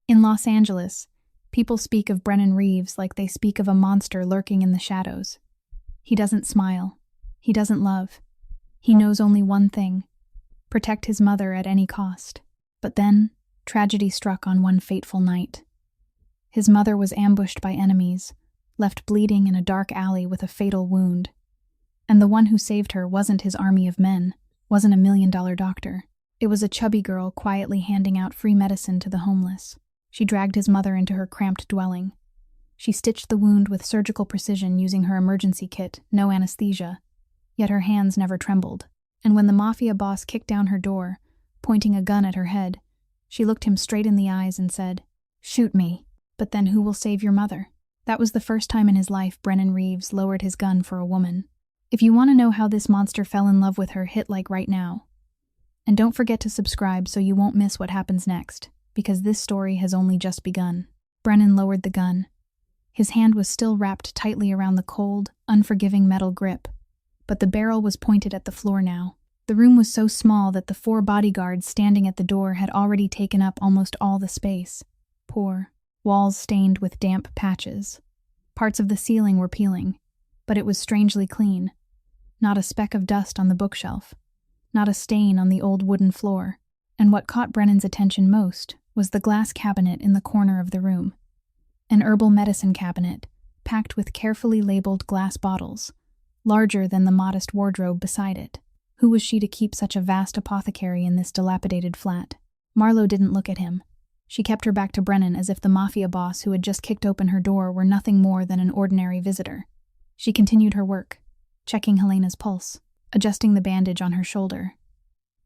In Los Angeles, people speak of Brennan Reeves like they speak of a monster lurking in the shadows. He doesn't smile. He doesn't love. He knows only one thing: protect his mother at any cost. But then, tragedy struck on one fateful night. His mother was ambushed by enemies, left bleeding in a dark alley with a fatal wound. And the one who saved her wasn't his army of men, wasn't a $1 million doctor. It was a chubby girl quietly handing out free medicine to the homeless. She dragged his mother into her cramped dwelling. She stitched the wound with surgical precision using her emergency kit, no anesthesia. Yet her hands never trembled. And when the Mafia boss kicked down her door, pointing a gun at her head, she looked him straight in the eyes and said, "Shoot me, but then who will save your mother?" That was the first time in his life Brennan Reeves lowered his gun for a woman. If you want to know how this monster fell in love with her, hit like right now. And don't forget to subscribe so you won't miss what happens next, because this story has only just begun. Brennan lowered the gun. His hand was still wrapped tightly around the cold, unforgiving metal grip, but the barrel was pointed at the floor now. The room was so small that the 4 bodyguards standing at the door had already taken up almost all the space. Poor. Walls stained with damp patches. Parts of the ceiling were peeling, but it was strangely clean. Not a speck of dust on the bookshelf. Not a stain on the old wooden floor. And what caught Brennan's attention most was the glass cabinet in the corner of the room. An herbal medicine cabinet, packed with carefully labeled glass bottles, larger than the modest wardrobe beside it. Who was she to keep such a vast apothecary in this dilapidated flat? Marlo didn't look at him. She kept her back to Brennan as if the Mafia boss who had just kicked open her door were nothing more than an ordinary visitor. She continued her work, checking Helena's pulse, adjusting the bandage on her shoulder,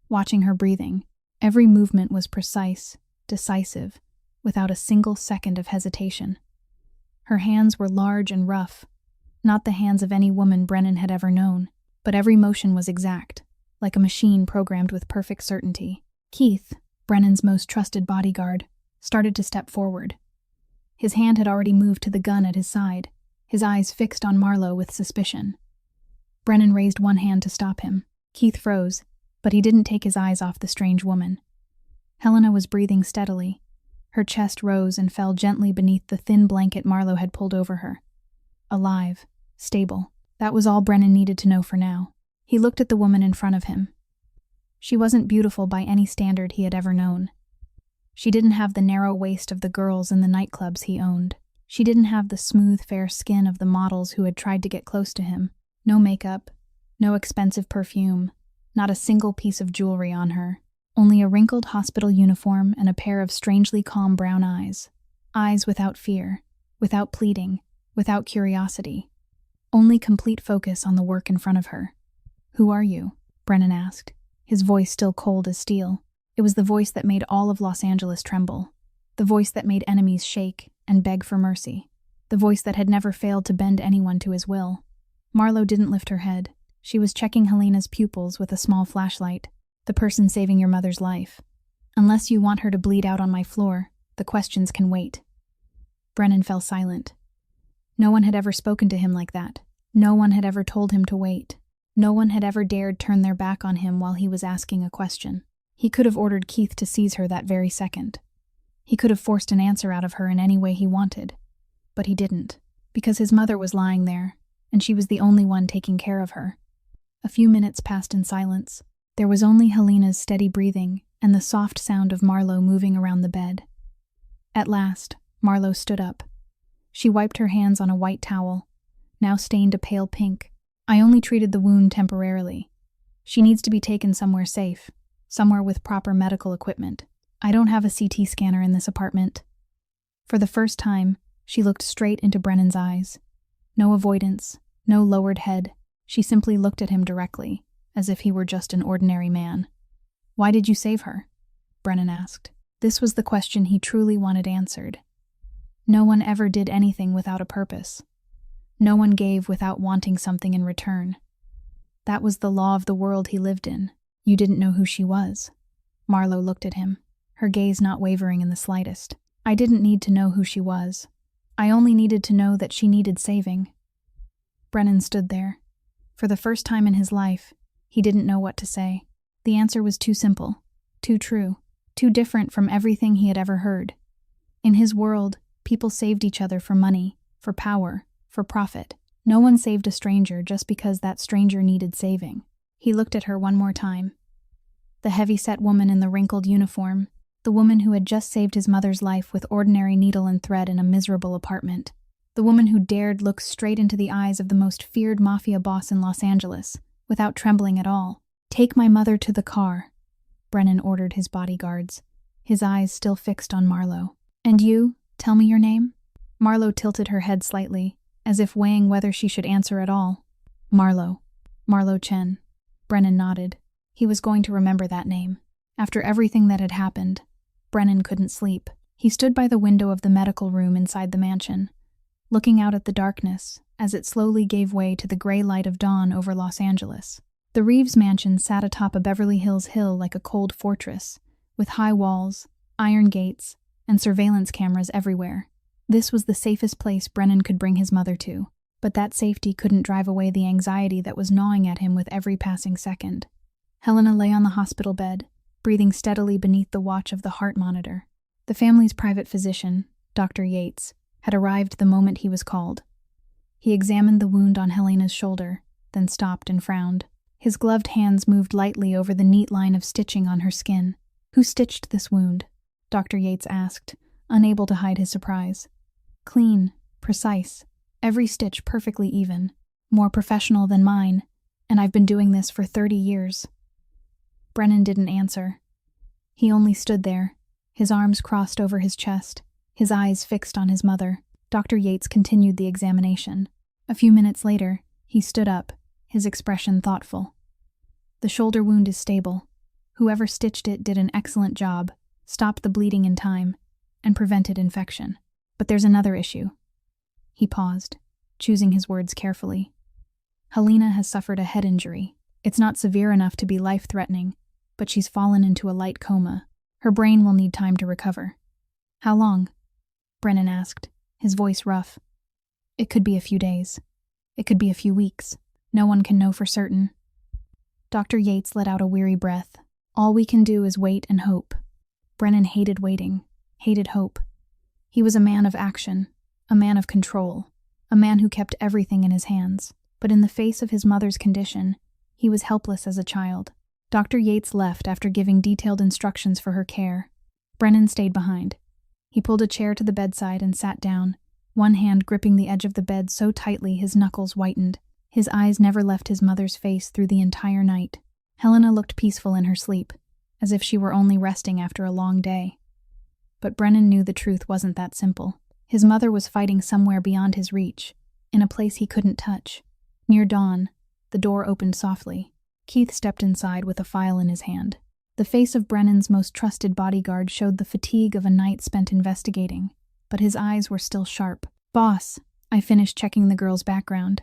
watching her breathing. Every movement was precise, decisive, without a single second of hesitation. Her hands were large and rough, not the hands of any woman Brennan had ever known, but every motion was exact, like a machine programmed with perfect certainty. Keith, Brennan's most trusted bodyguard, started to step forward. His hand had already moved to the gun at his side, his eyes fixed on Marlo with suspicion. Brennan raised one hand to stop him. Keith froze, but he didn't take his eyes off the strange woman. Helena was breathing steadily. Her chest rose and fell gently beneath the thin blanket Marlo had pulled over her. Alive, stable. That was all Brennan needed to know for now. He looked at the woman in front of him. She wasn't beautiful by any standard he had ever known. She didn't have the narrow waist of the girls in the nightclubs he owned. She didn't have the smooth, fair skin of the models who had tried to get close to him. No makeup, no expensive perfume, not a single piece of jewelry on her. Only a wrinkled hospital uniform and a pair of strangely calm brown eyes. Eyes without fear, without pleading, without curiosity. Only complete focus on the work in front of her. "Who are you?" Brennan asked, his voice still cold as steel. It was the voice that made all of Los Angeles tremble. The voice that made enemies shake and beg for mercy. The voice that had never failed to bend anyone to his will. Marlo didn't lift her head. She was checking Helena's pupils with a small flashlight. "The person saving your mother's life. Unless you want her to bleed out on my floor, the questions can wait." Brennan fell silent. No one had ever spoken to him like that. No one had ever told him to wait. No one had ever dared turn their back on him while he was asking a question. He could have ordered Keith to seize her that very second. He could have forced an answer out of her in any way he wanted. But he didn't, because his mother was lying there, and she was the only one taking care of her. A few minutes passed in silence. There was only Helena's steady breathing and the soft sound of Marlo moving around the bed. At last, Marlo stood up. She wiped her hands on a white towel, now stained a pale pink. "I only treated the wound temporarily. She needs to be taken somewhere safe, somewhere with proper medical equipment. I don't have a CT scanner in this apartment." For the first time, she looked straight into Brennan's eyes. No avoidance, no lowered head. She simply looked at him directly, as if he were just an ordinary man. "Why did you save her?" Brennan asked. This was the question he truly wanted answered. No one ever did anything without a purpose. No one gave without wanting something in return. That was the law of the world he lived in. "You didn't know who she was." Marlo looked at him, her gaze not wavering in the slightest. "I didn't need to know who she was. I only needed to know that she needed saving." Brennan stood there. For the first time in his life, he didn't know what to say. The answer was too simple, too true, too different from everything he had ever heard. In his world, people saved each other for money, for power, for profit. No one saved a stranger just because that stranger needed saving. He looked at her one more time. The heavy-set woman in the wrinkled uniform, the woman who had just saved his mother's life with ordinary needle and thread in a miserable apartment. The woman who dared look straight into the eyes of the most feared Mafia boss in Los Angeles, without trembling at all. "Take my mother to the car," Brennan ordered his bodyguards, his eyes still fixed on Marlo. "And you, tell me your name?" Marlo tilted her head slightly, as if weighing whether she should answer at all. "Marlo. Marlo Chen." Brennan nodded. He was going to remember that name. After everything that had happened, Brennan couldn't sleep. He stood by the window of the medical room inside the mansion, looking out at the darkness as it slowly gave way to the gray light of dawn over Los Angeles. The Reeves mansion sat atop a Beverly Hills hill like a cold fortress, with high walls, iron gates, and surveillance cameras everywhere. This was the safest place Brennan could bring his mother to, but that safety couldn't drive away the anxiety that was gnawing at him with every passing second. Helena lay on the hospital bed, breathing steadily beneath the watch of the heart monitor. The family's private physician, Dr. Yates, had arrived the moment he was called. He examined the wound on Helena's shoulder, then stopped and frowned. His gloved hands moved lightly over the neat line of stitching on her skin. "Who stitched this wound?" Dr. Yates asked, unable to hide his surprise. "Clean, precise, every stitch perfectly even. More professional than mine, and I've been doing this for 30 years. Brennan didn't answer. He only stood there, his arms crossed over his chest, his eyes fixed on his mother. Dr. Yates continued the examination. A few minutes later, he stood up, his expression thoughtful. "The shoulder wound is stable. Whoever stitched it did an excellent job, stopped the bleeding in time, and prevented infection. But there's another issue." He paused, choosing his words carefully. "Helena has suffered a head injury. It's not severe enough to be life-threatening, but she's fallen into a light coma. Her brain will need time to recover." "How long?" Brennan asked, his voice rough. "It could be a few days. It could be a few weeks. No one can know for certain." Dr. Yates let out a weary breath. "All we can do is wait and hope." Brennan hated waiting, hated hope. He was a man of action, a man of control, a man who kept everything in his hands. But in the face of his mother's condition, he was helpless as a child. Dr. Yates left after giving detailed instructions for her care. Brennan stayed behind. He pulled a chair to the bedside and sat down, one hand gripping the edge of the bed so tightly his knuckles whitened. His eyes never left his mother's face through the entire night. Helena looked peaceful in her sleep, as if she were only resting after a long day. But Brennan knew the truth wasn't that simple. His mother was fighting somewhere beyond his reach, in a place he couldn't touch. Near dawn, the door opened softly. Keith stepped inside with a file in his hand. The face of Brennan's most trusted bodyguard showed the fatigue of a night spent investigating, but his eyes were still sharp. "Boss," I finished checking the girl's background.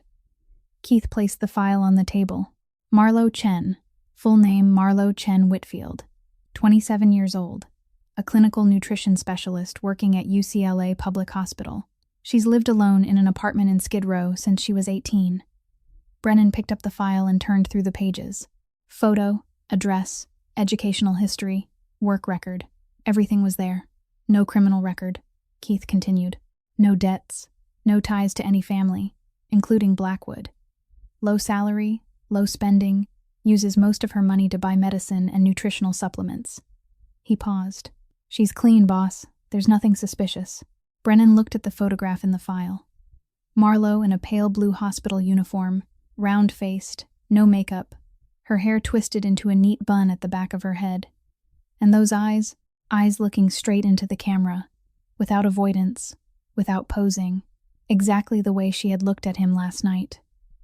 Keith placed the file on the table. "Marlo Chen, full name Marlo Chen Whitfield, 27 years old, a clinical nutrition specialist working at UCLA Public Hospital. She's lived alone in an apartment in Skid Row since she was 18. Brennan picked up the file and turned through the pages. Photo, address, educational history, work record. Everything was there. No criminal record, Keith continued. No debts, no ties to any family, including Blackwood. Low salary, low spending, uses most of her money to buy medicine and nutritional supplements." He paused. "She's clean, boss. There's nothing suspicious." Brennan looked at the photograph in the file. Marlo in a pale blue hospital uniform, round-faced, no makeup, her hair twisted into a neat bun at the back of her head. And those eyes looking straight into the camera, without avoidance, without posing, exactly the way she had looked at him last night.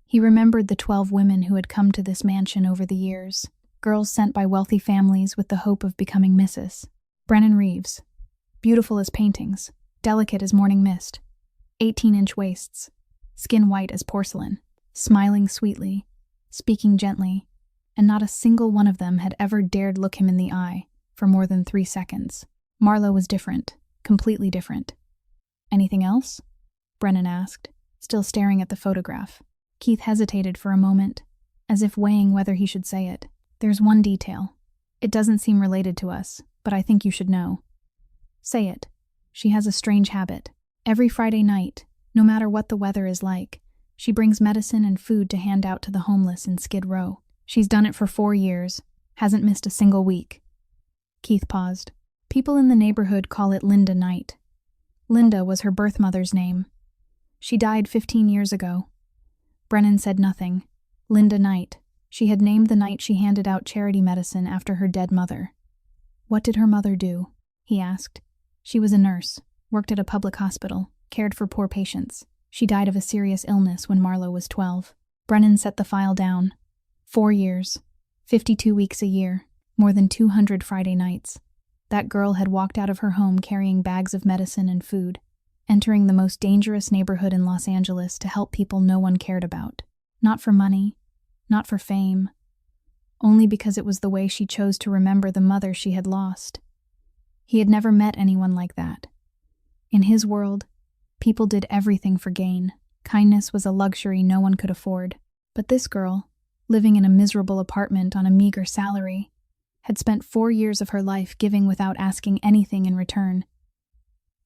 He remembered the 12 women who had come to this mansion over the years, girls sent by wealthy families with the hope of becoming Mrs. Brennan Reeves, beautiful as paintings, delicate as morning mist, 18-inch waists, skin white as porcelain, smiling sweetly, speaking gently, and not a single one of them had ever dared look him in the eye for more than 3 seconds. Marlo was different, completely different. "Anything else?" Brennan asked, still staring at the photograph. Keith hesitated for a moment, as if weighing whether he should say it. "There's one detail. It doesn't seem related to us, but I think you should know." "Say it." She has a strange habit. Every Friday night, no matter what the weather is like, she brings medicine and food to hand out to the homeless in Skid Row. She's done it for 4 years, hasn't missed a single week. Keith paused. People in the neighborhood call it Linda Knight. Linda was her birth mother's name. She died 15 years ago. Brennan said nothing. Linda Knight. She had named the night she handed out charity medicine after her dead mother. What did her mother do? He asked. She was a nurse, worked at a public hospital, cared for poor patients. She died of a serious illness when Marlo was 12. Brennan set the file down. 4 years, 52 weeks a year, more than 200 Friday nights. That girl had walked out of her home carrying bags of medicine and food, entering the most dangerous neighborhood in Los Angeles to help people no one cared about. Not for money, not for fame, only because it was the way she chose to remember the mother she had lost. He had never met anyone like that. In his world, people did everything for gain. Kindness was a luxury no one could afford. But this girl, living in a miserable apartment on a meager salary, had spent 4 years of her life giving without asking anything in return.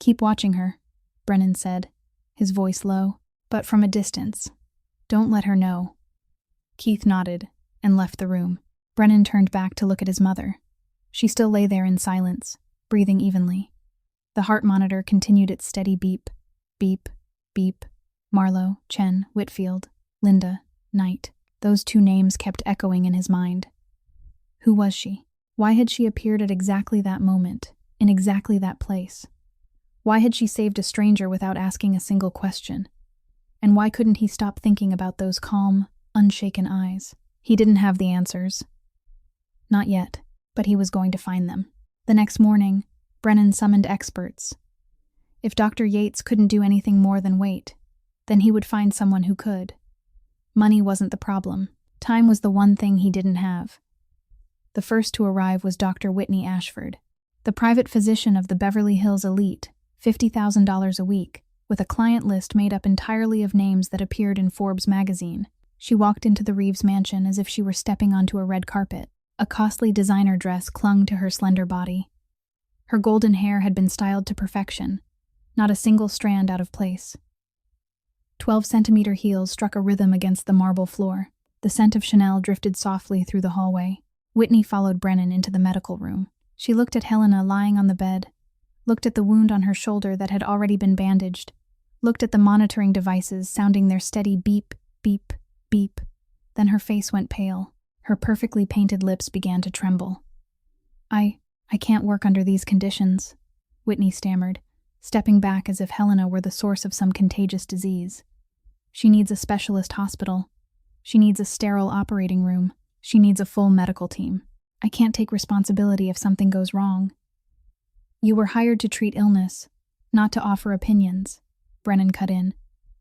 Keep watching her, Brennan said, his voice low, but from a distance. Don't let her know. Keith nodded and left the room. Brennan turned back to look at his mother. She still lay there in silence, breathing evenly. The heart monitor continued its steady beep, beep, beep. Marlo, Chen, Whitfield, Linda, Knight. Those 2 names kept echoing in his mind. Who was she? Why had she appeared at exactly that moment, in exactly that place? Why had she saved a stranger without asking a single question? And why couldn't he stop thinking about those calm, unshaken eyes? He didn't have the answers. Not yet, but he was going to find them. The next morning, Brennan summoned experts. If Dr. Yates couldn't do anything more than wait, then he would find someone who could. Money wasn't the problem. Time was the one thing he didn't have. The first to arrive was Dr. Whitney Ashford, the private physician of the Beverly Hills elite, $50,000 a week, with a client list made up entirely of names that appeared in Forbes magazine. She walked into the Reeves mansion as if she were stepping onto a red carpet. A costly designer dress clung to her slender body. Her golden hair had been styled to perfection, not a single strand out of place. 12-centimeter heels struck a rhythm against the marble floor. The scent of Chanel drifted softly through the hallway. Whitney followed Brennan into the medical room. She looked at Helena lying on the bed, looked at the wound on her shoulder that had already been bandaged, looked at the monitoring devices sounding their steady beep, beep, beep. Then her face went pale. Her perfectly painted lips began to tremble. I can't work under these conditions, Whitney stammered, stepping back as if Helena were the source of some contagious disease. She needs a specialist hospital. She needs a sterile operating room. She needs a full medical team. I can't take responsibility if something goes wrong. You were hired to treat illness, not to offer opinions, Brennan cut in,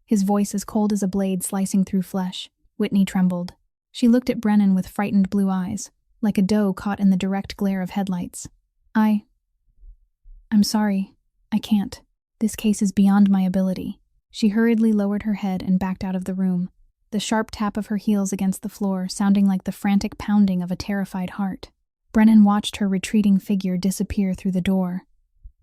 his voice as cold as a blade slicing through flesh. Whitney trembled. She looked at Brennan with frightened blue eyes, like a doe caught in the direct glare of headlights. I'm sorry. I can't. This case is beyond my ability. She hurriedly lowered her head and backed out of the room, the sharp tap of her heels against the floor sounding like the frantic pounding of a terrified heart. Brennan watched her retreating figure disappear through the door.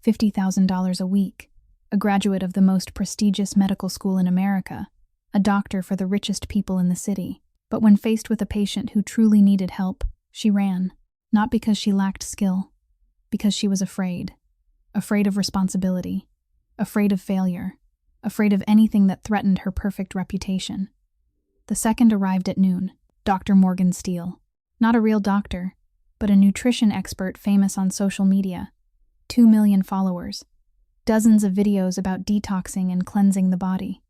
$50,000 a week, a graduate of the most prestigious medical school in America, a doctor for the richest people in the city. But when faced with a patient who truly needed help, she ran, not because she lacked skill, because she was afraid. Afraid of responsibility, afraid of failure, afraid of anything that threatened her perfect reputation. The second arrived at noon, Dr. Morgan Steele. Not a real doctor, but a nutrition expert famous on social media. 2 million followers. Dozens of videos about detoxing and cleansing the body.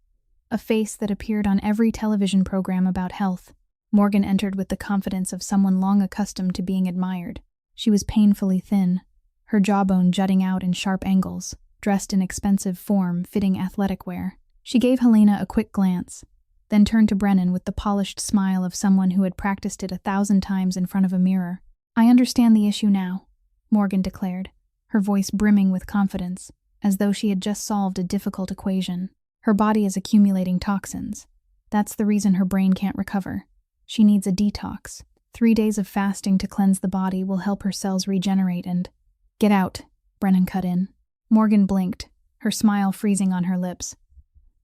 A face that appeared on every television program about health. Morgan entered with the confidence of someone long accustomed to being admired. She was painfully thin, her jawbone jutting out in sharp angles, dressed in expensive form-fitting athletic wear. She gave Helena a quick glance, then turned to Brennan with the polished smile of someone who had practiced it 1,000 times in front of a mirror. I understand the issue now, Morgan declared, her voice brimming with confidence, as though she had just solved a difficult equation. Her body is accumulating toxins. That's the reason her brain can't recover. She needs a detox. 3 days of fasting to cleanse the body will help her cells regenerate and... Get out, Brennan cut in. Morgan blinked, her smile freezing on her lips.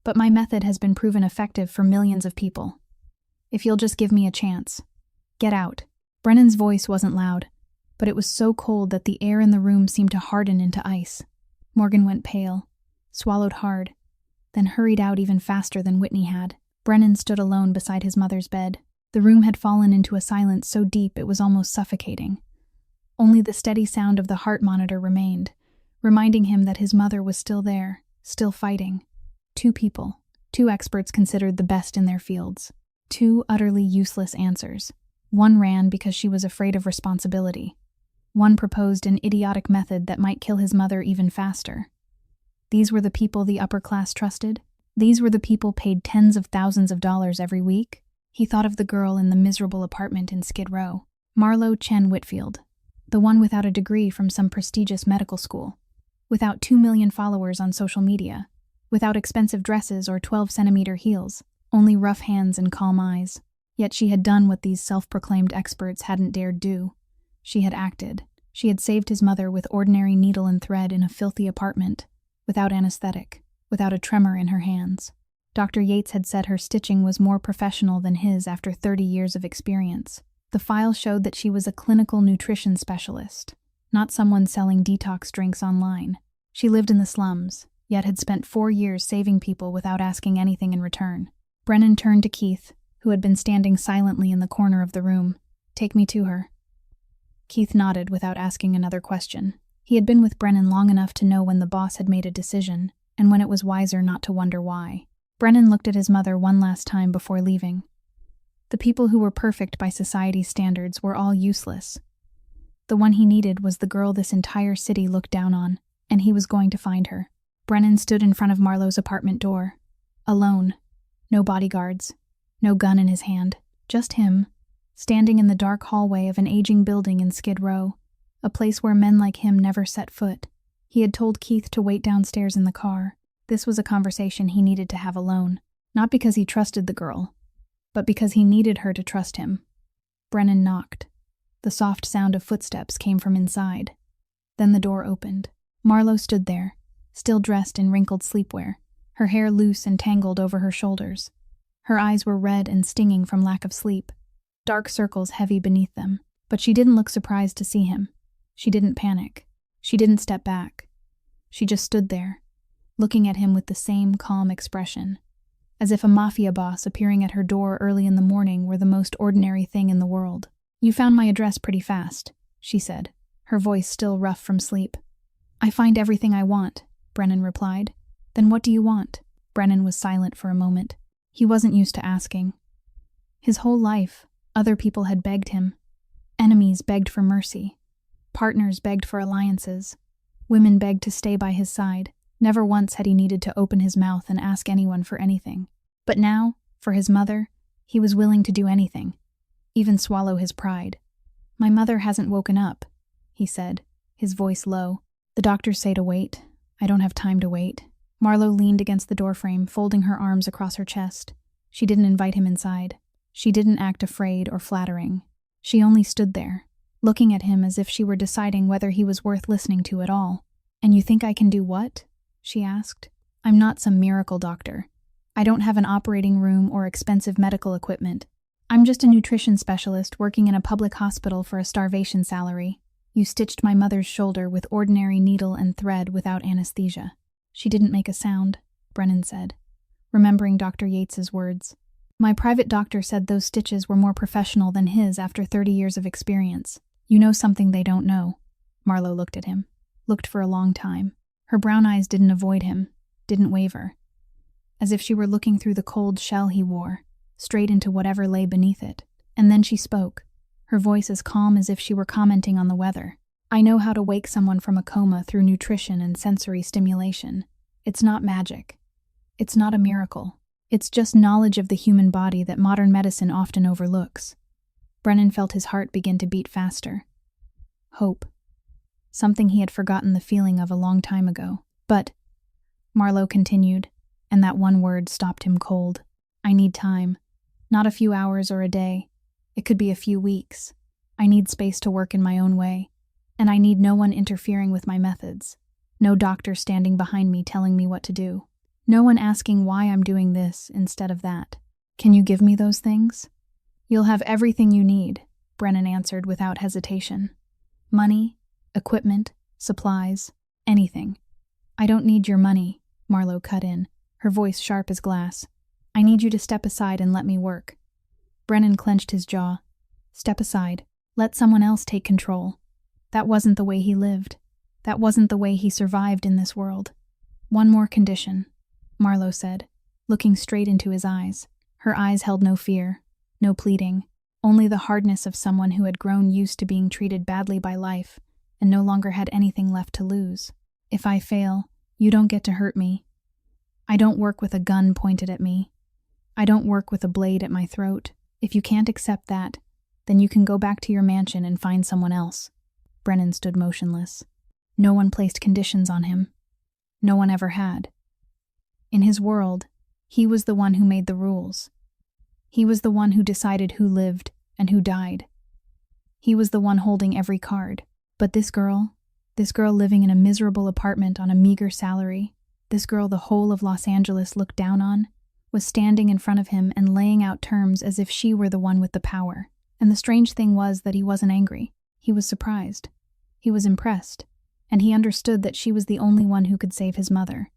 But my method has been proven effective for millions of people. If you'll just give me a chance. Get out. Brennan's voice wasn't loud, but it was so cold that the air in the room seemed to harden into ice. Morgan went pale, swallowed hard, then hurried out even faster than Whitney had. Brennan stood alone beside his mother's bed. The room had fallen into a silence so deep it was almost suffocating. Only the steady sound of the heart monitor remained, reminding him that his mother was still there, still fighting. Two people, two experts considered the best in their fields. Two utterly useless answers. One ran because she was afraid of responsibility. One proposed an idiotic method that might kill his mother even faster. These were the people the upper class trusted? These were the people paid tens of thousands of dollars every week? He thought of the girl in the miserable apartment in Skid Row, Marlo Chen Whitfield, the one without a degree from some prestigious medical school, without 2 million followers on social media, without expensive dresses or 12-centimeter heels, only rough hands and calm eyes. Yet she had done what these self-proclaimed experts hadn't dared do. She had acted. She had saved his mother with ordinary needle and thread in a filthy apartment, without anesthetic, without a tremor in her hands. Dr. Yates had said her stitching was more professional than his after 30 years of experience. The file showed that she was a clinical nutrition specialist, not someone selling detox drinks online. She lived in the slums, yet had spent 4 years saving people without asking anything in return. Brennan turned to Keith, who had been standing silently in the corner of the room. "Take me to her." Keith nodded without asking another question. He had been with Brennan long enough to know when the boss had made a decision, and when it was wiser not to wonder why. Brennan looked at his mother one last time before leaving. The people who were perfect by society's standards were all useless. The one he needed was the girl this entire city looked down on, and he was going to find her. Brennan stood in front of Marlo's apartment door, alone. No bodyguards, no gun in his hand, just him, standing in the dark hallway of an aging building in Skid Row, a place where men like him never set foot. He had told Keith to wait downstairs in the car. This was a conversation he needed to have alone, not because he trusted the girl, but because he needed her to trust him. Brennan knocked. The soft sound of footsteps came from inside. Then the door opened. Marlo stood there, still dressed in wrinkled sleepwear, her hair loose and tangled over her shoulders. Her eyes were red and stinging from lack of sleep, dark circles heavy beneath them. But she didn't look surprised to see him. She didn't panic. She didn't step back. She just stood there, looking at him with the same calm expression, as if a mafia boss appearing at her door early in the morning were the most ordinary thing in the world. "You found my address pretty fast," she said, her voice still rough from sleep. "I find everything I want," Brennan replied. "Then what do you want?" Brennan was silent for a moment. He wasn't used to asking. His whole life, other people had begged him. Enemies begged for mercy. Partners begged for alliances. Women begged to stay by his side. Never once had he needed to open his mouth and ask anyone for anything. But now, for his mother, he was willing to do anything, even swallow his pride. "My mother hasn't woken up," he said, his voice low. "The doctors say to wait. I don't have time to wait." Marlo leaned against the doorframe, folding her arms across her chest. She didn't invite him inside. She didn't act afraid or flattering. She only stood there, looking at him as if she were deciding whether he was worth listening to at all. "And you think I can do what?" she asked. "I'm not some miracle doctor. I don't have an operating room or expensive medical equipment. I'm just a nutrition specialist working in a public hospital for a starvation salary. You stitched my mother's shoulder with ordinary needle and thread without anesthesia." "She didn't make a sound," Brennan said, remembering Dr. Yates's words. "My private doctor said those stitches were more professional than his after 30 years of experience. You know something they don't know." Marlo looked at him, looked for a long time. Her brown eyes didn't avoid him, didn't waver, as if she were looking through the cold shell he wore, straight into whatever lay beneath it. And then she spoke, her voice as calm as if she were commenting on the weather. "I know how to wake someone from a coma through nutrition and sensory stimulation. It's not magic. It's not a miracle. It's just knowledge of the human body that modern medicine often overlooks." Brennan felt his heart begin to beat faster. Hope. Something he had forgotten the feeling of a long time ago. "But," Marlo continued, and that one word stopped him cold, "I need time. Not a few hours or a day. It could be a few weeks. I need space to work in my own way. And I need no one interfering with my methods. No doctor standing behind me telling me what to do. No one asking why I'm doing this instead of that. Can you give me those things? You'll have everything you need, Brennan answered without hesitation. Money, equipment, supplies, anything. I don't need your money, Marlowe cut in, her voice sharp as glass. I need you to step aside and let me work. Brennan clenched his jaw. Step aside. Let someone else take control. That wasn't the way he lived. That wasn't the way he survived in this world. One more condition, Marlowe said, looking straight into his eyes. Her eyes held no fear, no pleading, only the hardness of someone who had grown used to being treated badly by life and no longer had anything left to lose. If I fail, you don't get to hurt me. I don't work with a gun pointed at me. I don't work with a blade at my throat. If you can't accept that, then you can go back to your mansion and find someone else. Brennan stood motionless. No one placed conditions on him. No one ever had. In his world, he was the one who made the rules. He was the one who decided who lived and who died. He was the one holding every card. But this girl living in a miserable apartment on a meager salary, this girl the whole of Los Angeles looked down on, was standing in front of him and laying out terms as if she were the one with the power. And the strange thing was that he wasn't angry. He was surprised. He was impressed. And he understood that she was the only one who could save his mother,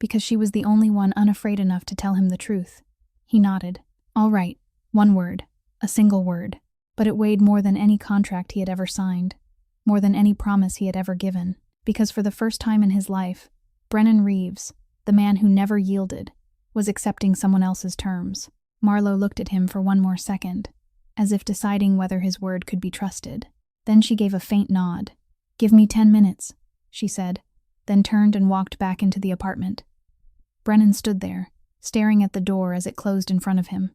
because she was the only one unafraid enough to tell him the truth. He nodded. All right, one word, a single word, but it weighed more than any contract he had ever signed, more than any promise he had ever given, because for the first time in his life, Brennan Reeves, the man who never yielded, was accepting someone else's terms. Marlowe looked at him for one more second, as if deciding whether his word could be trusted. Then she gave a faint nod. Give me 10 minutes, she said, then turned and walked back into the apartment. Brennan stood there, staring at the door as it closed in front of him.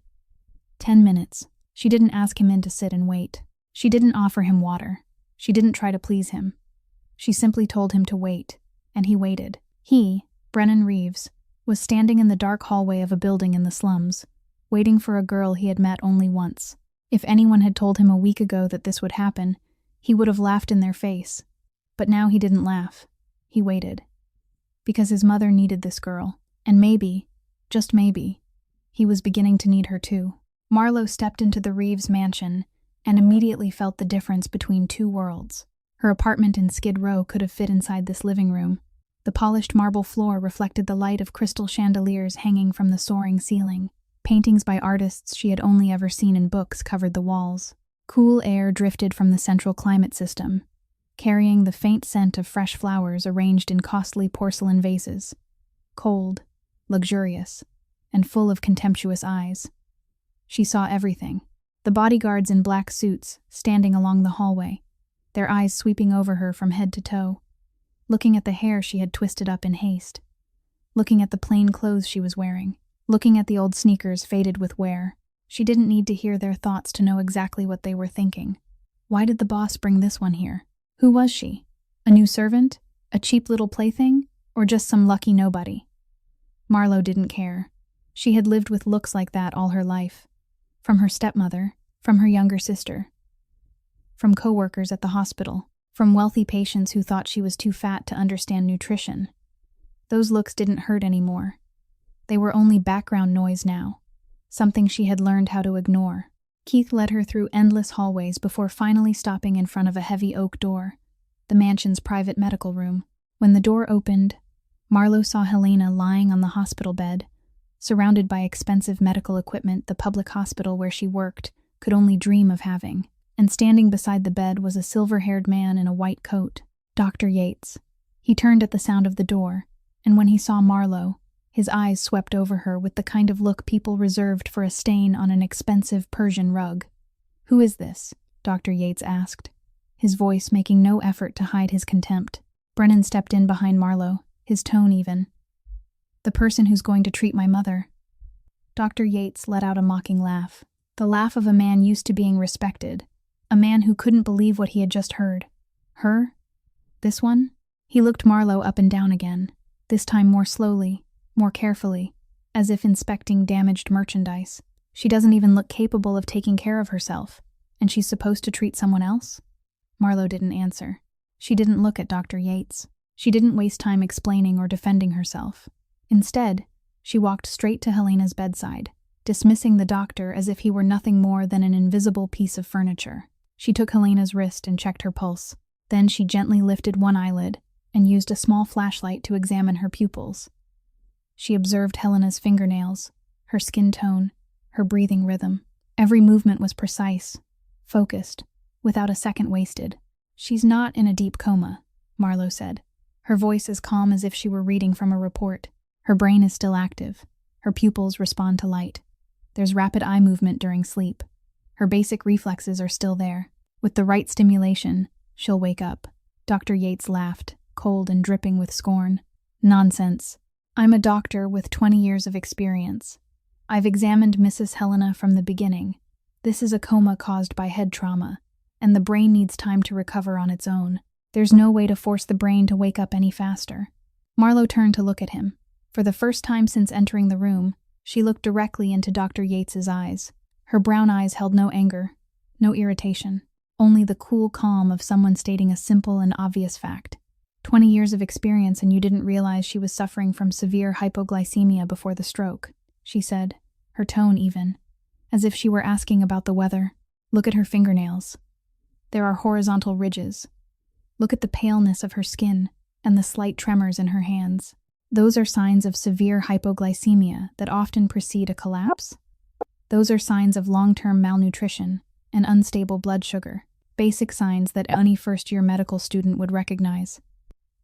10 minutes. She didn't ask him in to sit and wait. She didn't offer him water. She didn't try to please him. She simply told him to wait, and he waited. He, Brennan Reeves, was standing in the dark hallway of a building in the slums, waiting for a girl he had met only once. If anyone had told him a week ago that this would happen, he would have laughed in their face. But now he didn't laugh. He waited. Because his mother needed this girl, and maybe, just maybe, he was beginning to need her too. Marlowe stepped into the Reeves mansion and immediately felt the difference between two worlds. Her apartment in Skid Row could have fit inside this living room. The polished marble floor reflected the light of crystal chandeliers hanging from the soaring ceiling. Paintings by artists she had only ever seen in books covered the walls. Cool air drifted from the central climate system, carrying the faint scent of fresh flowers arranged in costly porcelain vases. Cold, luxurious, and full of contemptuous eyes. She saw everything. The bodyguards in black suits, standing along the hallway, their eyes sweeping over her from head to toe, looking at the hair she had twisted up in haste, looking at the plain clothes she was wearing, looking at the old sneakers faded with wear. She didn't need to hear their thoughts to know exactly what they were thinking. Why did the boss bring this one here? Who was she? A new servant? A cheap little plaything? Or just some lucky nobody? Marlowe didn't care. She had lived with looks like that all her life. From her stepmother, from her younger sister, from co-workers at the hospital, from wealthy patients who thought she was too fat to understand nutrition. Those looks didn't hurt anymore. They were only background noise now, something she had learned how to ignore. Keith led her through endless hallways before finally stopping in front of a heavy oak door, the mansion's private medical room. When the door opened, Marlowe saw Helena lying on the hospital bed, surrounded by expensive medical equipment the public hospital where she worked could only dream of having. And standing beside the bed was a silver-haired man in a white coat, Dr. Yates. He turned at the sound of the door, and when he saw Marlowe, his eyes swept over her with the kind of look people reserved for a stain on an expensive Persian rug. "Who is this?" Dr. Yates asked, his voice making no effort to hide his contempt. Brennan stepped in behind Marlowe, his tone even. "The person who's going to treat my mother." Dr. Yates let out a mocking laugh, the laugh of a man used to being respected, a man who couldn't believe what he had just heard. Her? This one? He looked Marlowe up and down again, this time more slowly, more carefully, as if inspecting damaged merchandise. She doesn't even look capable of taking care of herself, and she's supposed to treat someone else? Marlowe didn't answer. She didn't look at Dr. Yates. She didn't waste time explaining or defending herself. Instead, she walked straight to Helena's bedside, dismissing the doctor as if he were nothing more than an invisible piece of furniture. She took Helena's wrist and checked her pulse. Then she gently lifted one eyelid and used a small flashlight to examine her pupils. She observed Helena's fingernails, her skin tone, her breathing rhythm. Every movement was precise, focused, without a second wasted. "She's not in a deep coma," Marlowe said, her voice as calm as if she were reading from a report. "Her brain is still active. Her pupils respond to light. There's rapid eye movement during sleep. Her basic reflexes are still there. With the right stimulation, she'll wake up." Dr. Yates laughed, cold and dripping with scorn. "Nonsense. I'm a doctor with 20 years of experience. I've examined Mrs. Helena from the beginning. This is a coma caused by head trauma, and the brain needs time to recover on its own. There's no way to force the brain to wake up any faster." Marlowe turned to look at him. For the first time since entering the room, she looked directly into Dr. Yates's eyes. Her brown eyes held no anger, no irritation, only the cool calm of someone stating a simple and obvious fact. 20 years of experience and you didn't realize she was suffering from severe hypoglycemia before the stroke, she said, her tone even, as if she were asking about the weather. "Look at her fingernails. There are horizontal ridges. Look at the paleness of her skin and the slight tremors in her hands. Those are signs of severe hypoglycemia that often precede a collapse. Those are signs of long-term malnutrition and unstable blood sugar, basic signs that any first-year medical student would recognize."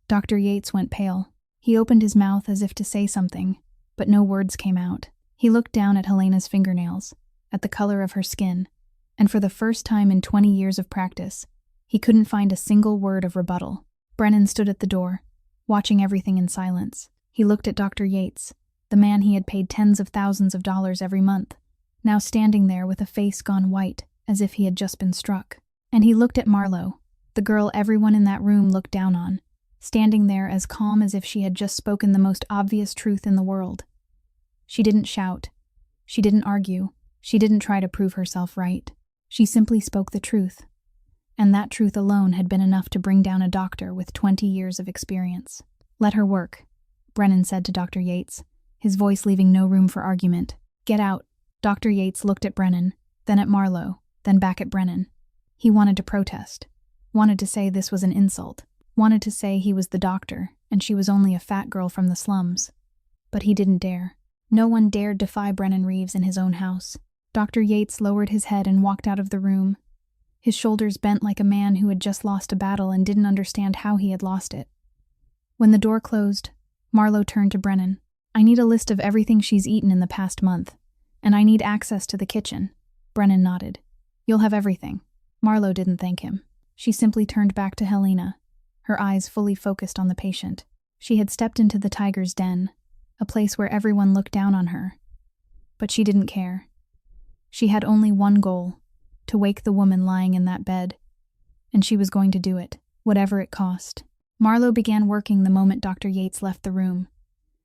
Dr. Yates went pale. He opened his mouth as if to say something, but no words came out. He looked down at Helena's fingernails, at the color of her skin, and for the first time in 20 years of practice, he couldn't find a single word of rebuttal. Brennan stood at the door, watching everything in silence. He looked at Dr. Yates, the man he had paid tens of thousands of dollars every month, now standing there with a face gone white, as if he had just been struck. And he looked at Marlowe, the girl everyone in that room looked down on, standing there as calm as if she had just spoken the most obvious truth in the world. She didn't shout. She didn't argue. She didn't try to prove herself right. She simply spoke the truth. And that truth alone had been enough to bring down a doctor with 20 years of experience. "Let her work," Brennan said to Dr. Yates, his voice leaving no room for argument. "Get out." Dr. Yates looked at Brennan, then at Marlowe, then back at Brennan. He wanted to protest, wanted to say this was an insult, wanted to say he was the doctor and she was only a fat girl from the slums. But he didn't dare. No one dared defy Brennan Reeves in his own house. Dr. Yates lowered his head and walked out of the room, his shoulders bent like a man who had just lost a battle and didn't understand how he had lost it. When the door closed, Marlowe turned to Brennan. "I need a list of everything she's eaten in the past month, and I need access to the kitchen." Brennan nodded. "You'll have everything." Marlowe didn't thank him. She simply turned back to Helena, her eyes fully focused on the patient. She had stepped into the tiger's den, a place where everyone looked down on her. But she didn't care. She had only one goal, to wake the woman lying in that bed. And she was going to do it, whatever it cost. Marlowe began working the moment Dr. Yates left the room.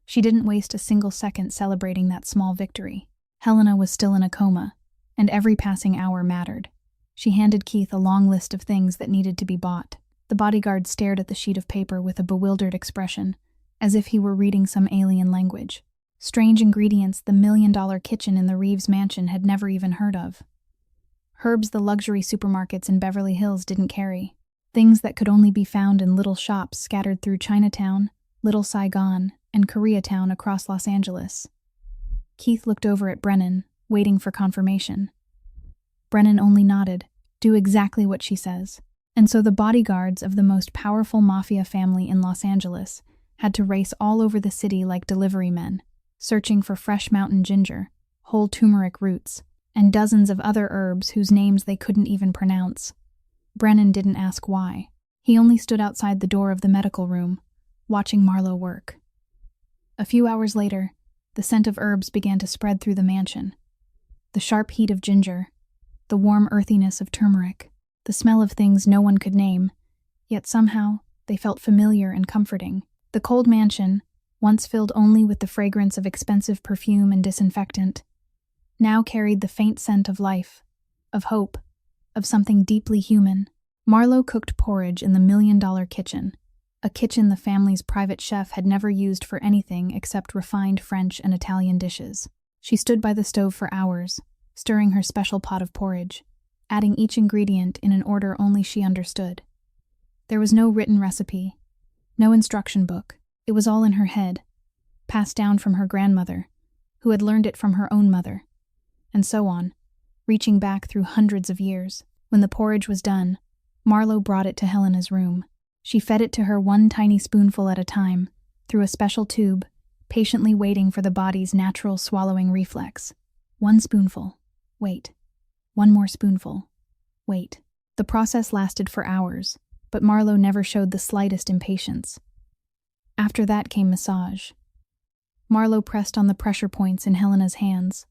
She didn't waste a single second celebrating that small victory. Helena was still in a coma, and every passing hour mattered. She handed Keith a long list of things that needed to be bought. The bodyguard stared at the sheet of paper with a bewildered expression, as if he were reading some alien language. Strange ingredients the $1 million kitchen in the Reeves mansion had never even heard of. Herbs the luxury supermarkets in Beverly Hills didn't carry. Things that could only be found in little shops scattered through Chinatown, Little Saigon, and Koreatown across Los Angeles. Keith looked over at Brennan, waiting for confirmation. Brennan only nodded. "Do exactly what she says." And so the bodyguards of the most powerful Mafia family in Los Angeles had to race all over the city like delivery men, searching for fresh mountain ginger, whole turmeric roots, and dozens of other herbs whose names they couldn't even pronounce. Brennan didn't ask why. He only stood outside the door of the medical room, watching Marlowe work. A few hours later, the scent of herbs began to spread through the mansion. The sharp heat of ginger, the warm earthiness of turmeric, the smell of things no one could name, yet somehow they felt familiar and comforting. The cold mansion, once filled only with the fragrance of expensive perfume and disinfectant, now carried the faint scent of life, of hope, of something deeply human. Marlowe cooked porridge in the $1 million kitchen, a kitchen the family's private chef had never used for anything except refined French and Italian dishes. She stood by the stove for hours, stirring her special pot of porridge, adding each ingredient in an order only she understood. There was no written recipe, no instruction book. It was all in her head, passed down from her grandmother, who had learned it from her own mother, and so on, reaching back through hundreds of years. When the porridge was done, Marlowe brought it to Helena's room. She fed it to her one tiny spoonful at a time, through a special tube, patiently waiting for the body's natural swallowing reflex. One spoonful. Wait. One more spoonful. Wait. The process lasted for hours, but Marlowe never showed the slightest impatience. After that came massage. Marlowe pressed on the pressure points in Helena's hands,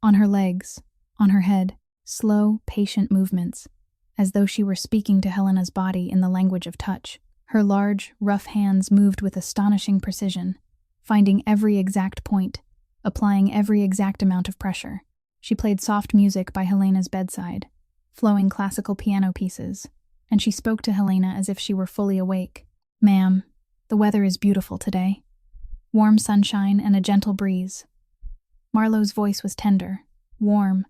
on her legs, on her head, slow, patient movements, as though she were speaking to Helena's body in the language of touch. Her large, rough hands moved with astonishing precision, finding every exact point, applying every exact amount of pressure. She played soft music by Helena's bedside, flowing classical piano pieces, and she spoke to Helena as if she were fully awake. "Ma'am, the weather is beautiful today. Warm sunshine and a gentle breeze." Marlowe's voice was tender, warm,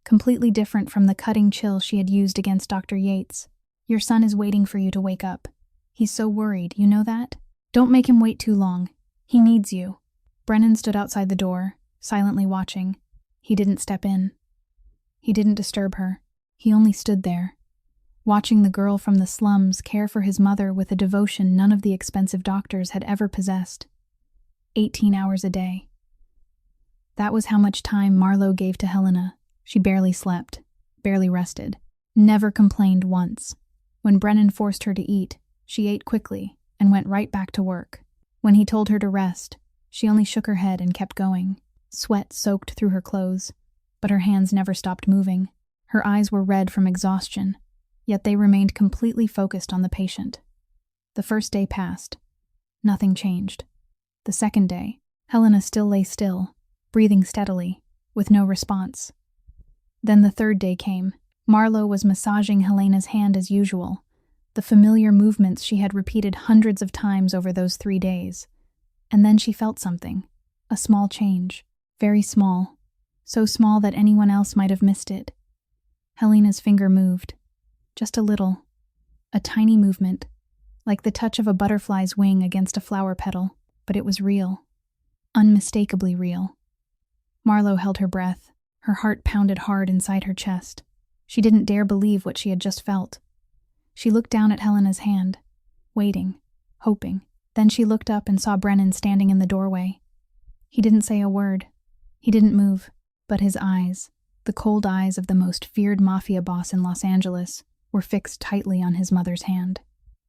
completely different from the cutting chill she had used against Dr. Yates. "Your son is waiting for you to wake up. He's so worried, you know that? Don't make him wait too long. He needs you." Brennan stood outside the door, silently watching. He didn't step in. He didn't disturb her. He only stood there, watching the girl from the slums care for his mother with a devotion none of the expensive doctors had ever possessed. 18 hours a day. That was how much time Marlowe gave to Helena. She barely slept, barely rested, never complained once. When Brennan forced her to eat, she ate quickly and went right back to work. When he told her to rest, she only shook her head and kept going. Sweat soaked through her clothes, but her hands never stopped moving. Her eyes were red from exhaustion, yet they remained completely focused on the patient. The first day passed. Nothing changed. The second day, Helena still lay still, breathing steadily, with no response. Then the third day came. Marlowe was massaging Helena's hand as usual, the familiar movements she had repeated hundreds of times over those 3 days. And then she felt something, a small change, very small, so small that anyone else might have missed it. Helena's finger moved, just a little, a tiny movement, like the touch of a butterfly's wing against a flower petal, but it was real, unmistakably real. Marlowe held her breath. Her heart pounded hard inside her chest. She didn't dare believe what she had just felt. She looked down at Helena's hand, waiting, hoping. Then she looked up and saw Brennan standing in the doorway. He didn't say a word. He didn't move, but his eyes, the cold eyes of the most feared Mafia boss in Los Angeles, were fixed tightly on his mother's hand.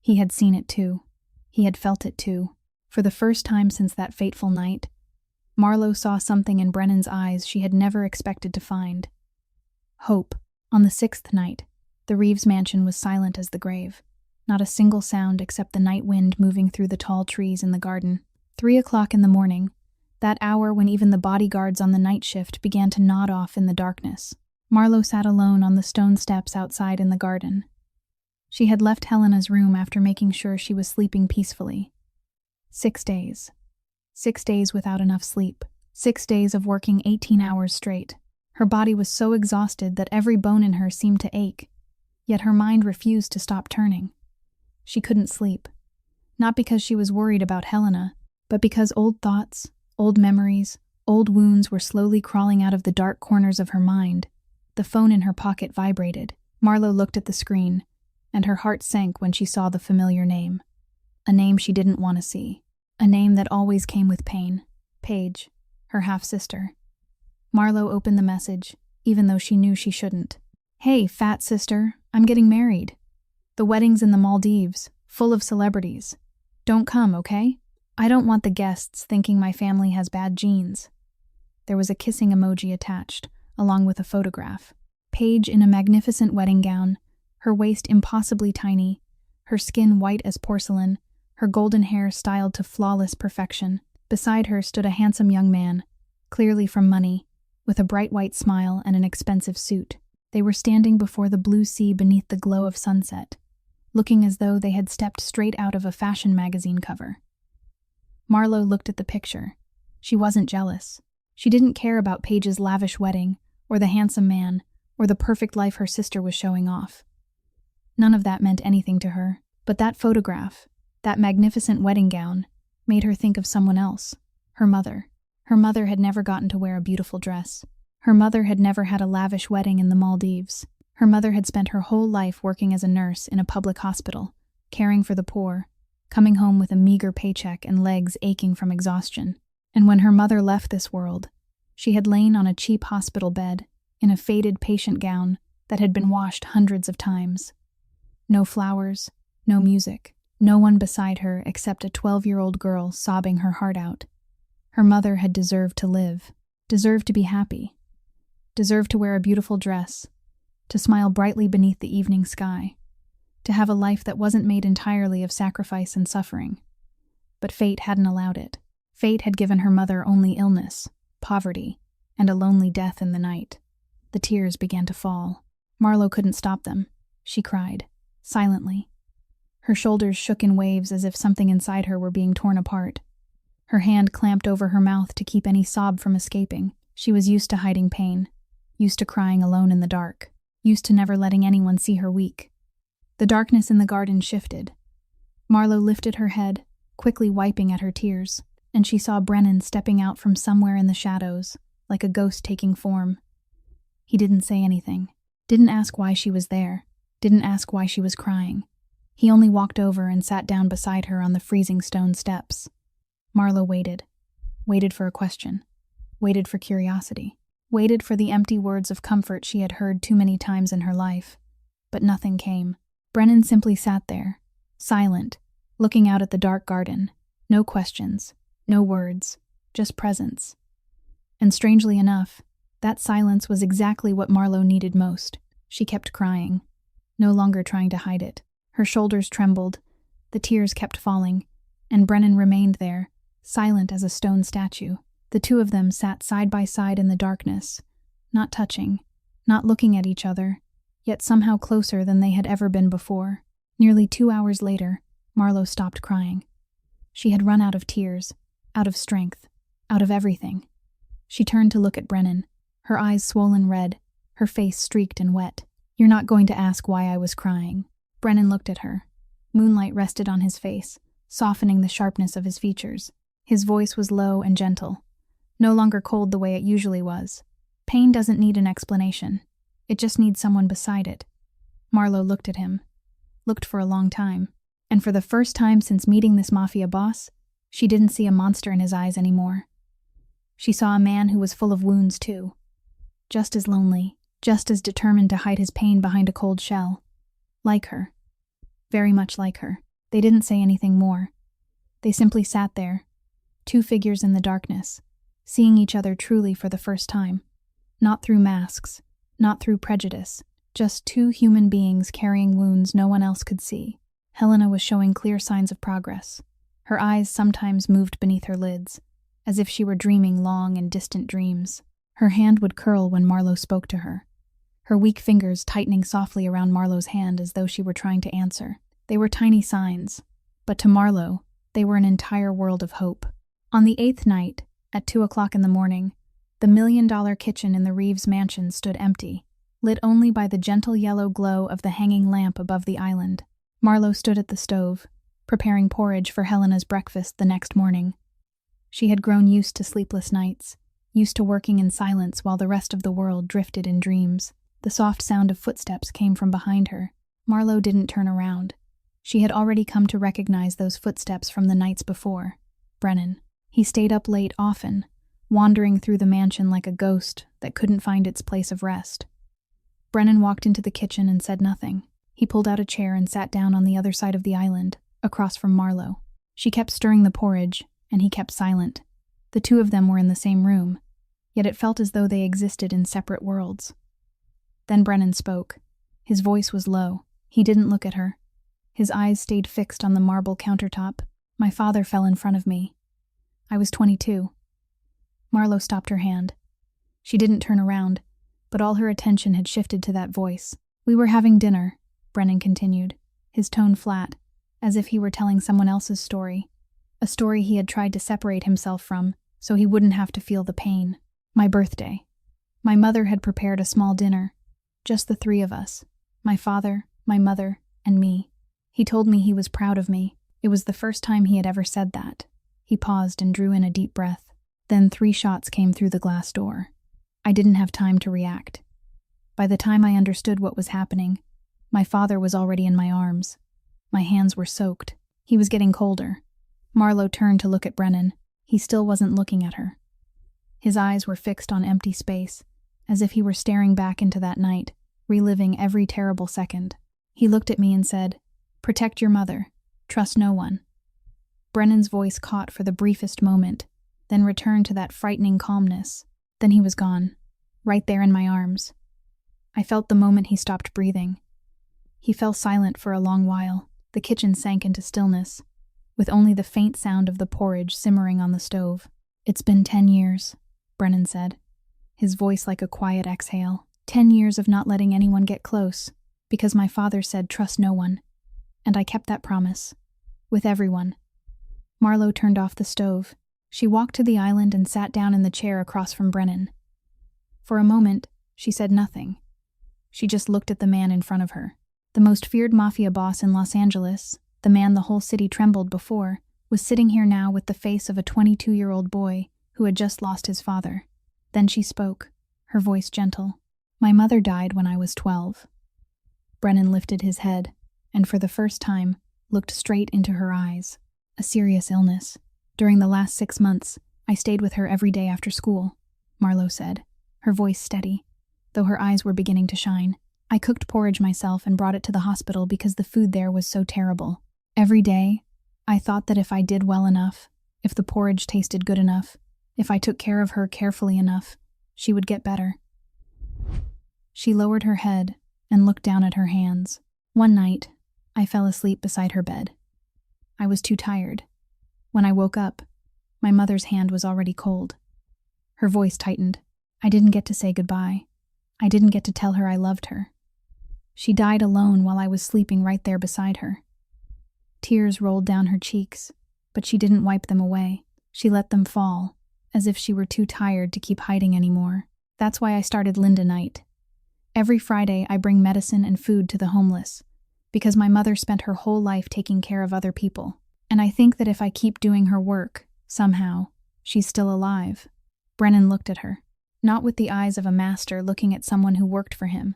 He had seen it too. He had felt it too. For the first time since that fateful night, Marlowe saw something in Brennan's eyes she had never expected to find. Hope. On the 6th night, the Reeves mansion was silent as the grave. Not a single sound except the night wind moving through the tall trees in the garden. 3 o'clock in the morning, that hour when even the bodyguards on the night shift began to nod off in the darkness. Marlowe sat alone on the stone steps outside in the garden. She had left Helena's room after making sure she was sleeping peacefully. 6 days. 6 days without enough sleep. 6 days of working 18 hours straight. Her body was so exhausted that every bone in her seemed to ache, yet her mind refused to stop turning. She couldn't sleep. Not because she was worried about Helena, but because old thoughts, old memories, old wounds were slowly crawling out of the dark corners of her mind. The phone in her pocket vibrated. Marlowe looked at the screen, and her heart sank when she saw the familiar name. A name she didn't want to see. A name that always came with pain. Paige, her half-sister. Marlowe opened the message, even though she knew she shouldn't. "Hey, fat sister, I'm getting married. The wedding's in the Maldives, full of celebrities. Don't come, okay? I don't want the guests thinking my family has bad genes." There was a kissing emoji attached, along with a photograph. Paige in a magnificent wedding gown, her waist impossibly tiny, her skin white as porcelain, her golden hair styled to flawless perfection. Beside her stood a handsome young man, clearly from money, with a bright white smile and an expensive suit. They were standing before the blue sea beneath the glow of sunset, looking as though they had stepped straight out of a fashion magazine cover. Marlo looked at the picture. She wasn't jealous. She didn't care about Paige's lavish wedding, or the handsome man, or the perfect life her sister was showing off. None of that meant anything to her, but that photograph, that magnificent wedding gown, made her think of someone else, her mother. Her mother had never gotten to wear a beautiful dress. Her mother had never had a lavish wedding in the Maldives. Her mother had spent her whole life working as a nurse in a public hospital, caring for the poor, coming home with a meager paycheck and legs aching from exhaustion. And when her mother left this world, she had lain on a cheap hospital bed, in a faded patient gown that had been washed hundreds of times. No flowers, no music, no one beside her except a 12-year-old girl sobbing her heart out. Her mother had deserved to live, deserved to be happy, deserved to wear a beautiful dress, to smile brightly beneath the evening sky, to have a life that wasn't made entirely of sacrifice and suffering. But fate hadn't allowed it. Fate had given her mother only illness, poverty, and a lonely death in the night. The tears began to fall. Marlo couldn't stop them. She cried, silently. Her shoulders shook in waves as if something inside her were being torn apart. Her hand clamped over her mouth to keep any sob from escaping. She was used to hiding pain, used to crying alone in the dark, used to never letting anyone see her weak. The darkness in the garden shifted. Marlo lifted her head, quickly wiping at her tears, and she saw Brennan stepping out from somewhere in the shadows, like a ghost taking form. He didn't say anything, didn't ask why she was there, didn't ask why she was crying. He only walked over and sat down beside her on the freezing stone steps. Marlo waited for a question, waited for curiosity, waited for the empty words of comfort she had heard too many times in her life. But nothing came. Brennan simply sat there, silent, looking out at the dark garden. No questions, no words, just presence. And strangely enough, that silence was exactly what Marlo needed most. She kept crying, no longer trying to hide it. Her shoulders trembled, the tears kept falling, and Brennan remained there, silent as a stone statue. The two of them sat side by side in the darkness, not touching, not looking at each other, yet somehow closer than they had ever been before. Nearly 2 hours later, Marlo stopped crying. She had run out of tears, out of strength, out of everything. She turned to look at Brennan, her eyes swollen red, her face streaked and wet. "You're not going to ask why I was crying." Brennan looked at her. Moonlight rested on his face, softening the sharpness of his features. His voice was low and gentle, no longer cold the way it usually was. Pain doesn't need an explanation. It just needs someone beside it. Marlo looked at him, looked for a long time, and for the first time since meeting this Mafia boss, she didn't see a monster in his eyes anymore. She saw a man who was full of wounds too, just as lonely, just as determined to hide his pain behind a cold shell. Like her. Very much like her. They didn't say anything more. They simply sat there, two figures in the darkness, seeing each other truly for the first time. Not through masks, not through prejudice, just two human beings carrying wounds no one else could see. Helena was showing clear signs of progress. Her eyes sometimes moved beneath her lids, as if she were dreaming long and distant dreams. Her hand would curl when Marlo spoke to her, her weak fingers tightening softly around Marlo's hand as though she were trying to answer. They were tiny signs, but to Marlo, they were an entire world of hope. On the 8th night, at 2 o'clock in the morning, the $1 million kitchen in the Reeves mansion stood empty, lit only by the gentle yellow glow of the hanging lamp above the island. Marlo stood at the stove, preparing porridge for Helena's breakfast the next morning. She had grown used to sleepless nights, used to working in silence while the rest of the world drifted in dreams. The soft sound of footsteps came from behind her. Marlo didn't turn around. She had already come to recognize those footsteps from the nights before. Brennan. He stayed up late often, wandering through the mansion like a ghost that couldn't find its place of rest. Brennan walked into the kitchen and said nothing. He pulled out a chair and sat down on the other side of the island, across from Marlo. She kept stirring the porridge, and he kept silent. The two of them were in the same room, yet it felt as though they existed in separate worlds. Then Brennan spoke. His voice was low. He didn't look at her. His eyes stayed fixed on the marble countertop. "My father fell in front of me. I was 22. Marlo stopped her hand. She didn't turn around, but all her attention had shifted to that voice. "We were having dinner," Brennan continued. his tone flat, as if he were telling someone else's story. A story he had tried to separate himself from, so he wouldn't have to feel the pain. My birthday. My mother had prepared a small dinner. Just the three of us. My father, my mother, and me. He told me he was proud of me. It was the first time he had ever said that. He paused and drew in a deep breath. Then 3 shots came through the glass door. I didn't have time to react. By the time I understood what was happening, my father was already in my arms. My hands were soaked. He was getting colder. Marlowe turned to look at Brennan. He still wasn't looking at her. His eyes were fixed on empty space, as if he were staring back into that night, reliving every terrible second. He looked at me and said, "Protect your mother. Trust no one." Brennan's voice caught for the briefest moment, then returned to that frightening calmness. Then he was gone, right there in my arms. I felt the moment he stopped breathing. He fell silent for a long while. The kitchen sank into stillness, with only the faint sound of the porridge simmering on the stove. "It's been 10 years, Brennan said, his voice like a quiet exhale. 10 years of not letting anyone get close, because my father said trust no one. And I kept that promise. With everyone." Marlowe turned off the stove. She walked to the island and sat down in the chair across from Brennan. For a moment, she said nothing. She just looked at the man in front of her. The most feared Mafia boss in Los Angeles, the man the whole city trembled before, was sitting here now with the face of a 22-year-old boy who had just lost his father. Then she spoke, her voice gentle. "My mother died when I was 12. Brennan lifted his head, and for the first time, looked straight into her eyes. "A serious illness. During the last 6 months, I stayed with her every day after school," Marlowe said, her voice steady, though her eyes were beginning to shine. "I cooked porridge myself and brought it to the hospital because the food there was so terrible. Every day, I thought that if I did well enough, if the porridge tasted good enough, if I took care of her carefully enough, she would get better." She lowered her head and looked down at her hands. "One night, I fell asleep beside her bed. I was too tired. When I woke up, my mother's hand was already cold." Her voice tightened. "I didn't get to say goodbye. I didn't get to tell her I loved her. She died alone while I was sleeping right there beside her." Tears rolled down her cheeks, but she didn't wipe them away. She let them fall, as if she were too tired to keep hiding anymore. "That's why I started Linda Night. Every Friday I bring medicine and food to the homeless, because my mother spent her whole life taking care of other people. And I think that if I keep doing her work, somehow, she's still alive." Brennan looked at her, not with the eyes of a master looking at someone who worked for him,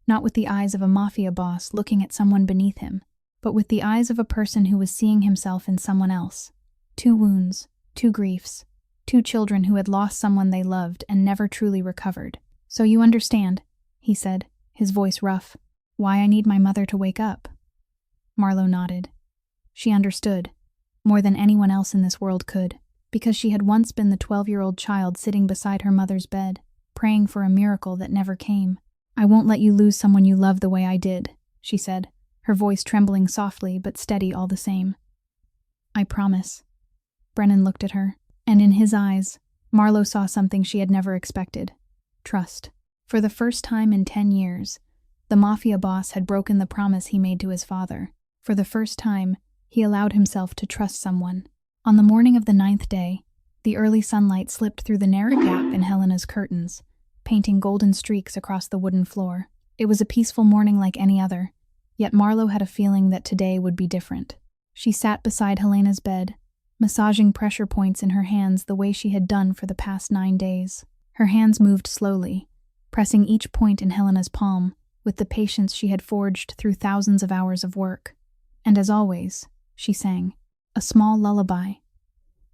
not with the eyes of a mafia boss looking at someone beneath him, but with the eyes of a person who was seeing himself in someone else. 2 wounds, 2 griefs, 2 children who had lost someone they loved and never truly recovered. "So you understand," he said, his voice rough, "why I need my mother to wake up?" Marlowe nodded. She understood, more than anyone else in this world could, because she had once been the 12-year-old child sitting beside her mother's bed, praying for a miracle that never came. "I won't let you lose someone you love the way I did," she said, her voice trembling softly but steady all the same. "I promise." Brennan looked at her, and in his eyes, Marlowe saw something she had never expected. Trust. For the first time in 10 years, the mafia boss had broken the promise he made to his father. For the first time, he allowed himself to trust someone. On the morning of the 9th day, the early sunlight slipped through the narrow gap in Helena's curtains, painting golden streaks across the wooden floor. It was a peaceful morning like any other, yet Marlowe had a feeling that today would be different. She sat beside Helena's bed, massaging pressure points in her hands the way she had done for the past 9 days. Her hands moved slowly, pressing each point in Helena's palm with the patience she had forged through thousands of hours of work. And as always, she sang a small lullaby.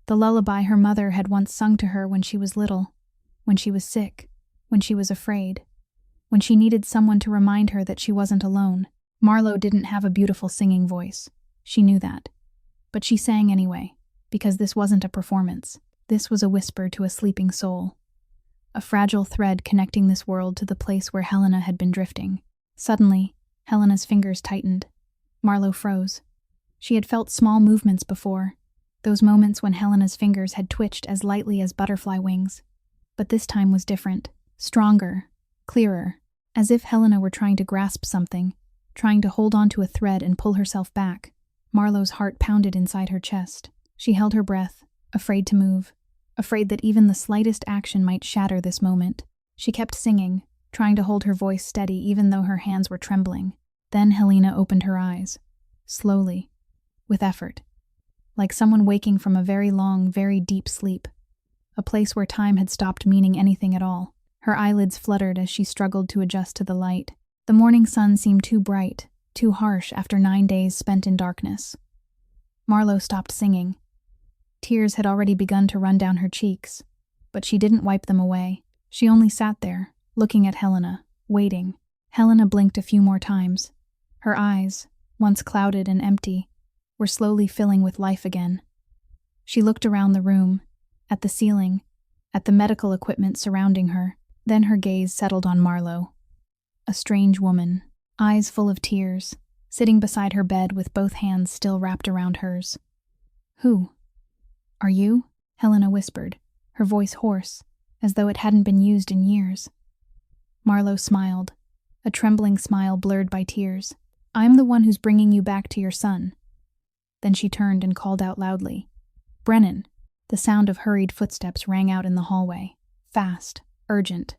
The lullaby her mother had once sung to her when she was little, when she was sick, when she was afraid, when she needed someone to remind her that she wasn't alone. Marlowe didn't have a beautiful singing voice. She knew that. But she sang anyway, because this wasn't a performance. This was a whisper to a sleeping soul. A fragile thread connecting this world to the place where Helena had been drifting. Suddenly, Helena's fingers tightened. Marlowe froze. She had felt small movements before, those moments when Helena's fingers had twitched as lightly as butterfly wings. But this time was different, stronger, clearer, as if Helena were trying to grasp something, trying to hold onto a thread and pull herself back. Marlowe's heart pounded inside her chest. She held her breath, afraid to move, afraid that even the slightest action might shatter this moment. She kept singing, trying to hold her voice steady even though her hands were trembling. Then Helena opened her eyes, slowly, with effort, like someone waking from a very long, very deep sleep, a place where time had stopped meaning anything at all. Her eyelids fluttered as she struggled to adjust to the light. The morning sun seemed too bright, too harsh after 9 days spent in darkness. Marlowe stopped singing. Tears had already begun to run down her cheeks, but she didn't wipe them away. She only sat there, looking at Helena, waiting. Helena blinked a few more times. Her eyes, once clouded and empty, were slowly filling with life again. She looked around the room, at the ceiling, at the medical equipment surrounding her. Then her gaze settled on Marlowe. A strange woman, eyes full of tears, sitting beside her bed with both hands still wrapped around hers. "Who? Are you?" Helena whispered, her voice hoarse, as though it hadn't been used in years. Marlowe smiled, a trembling smile blurred by tears. "I'm the one who's bringing you back to your son." Then she turned and called out loudly, "Brennan!" The sound of hurried footsteps rang out in the hallway, fast, urgent,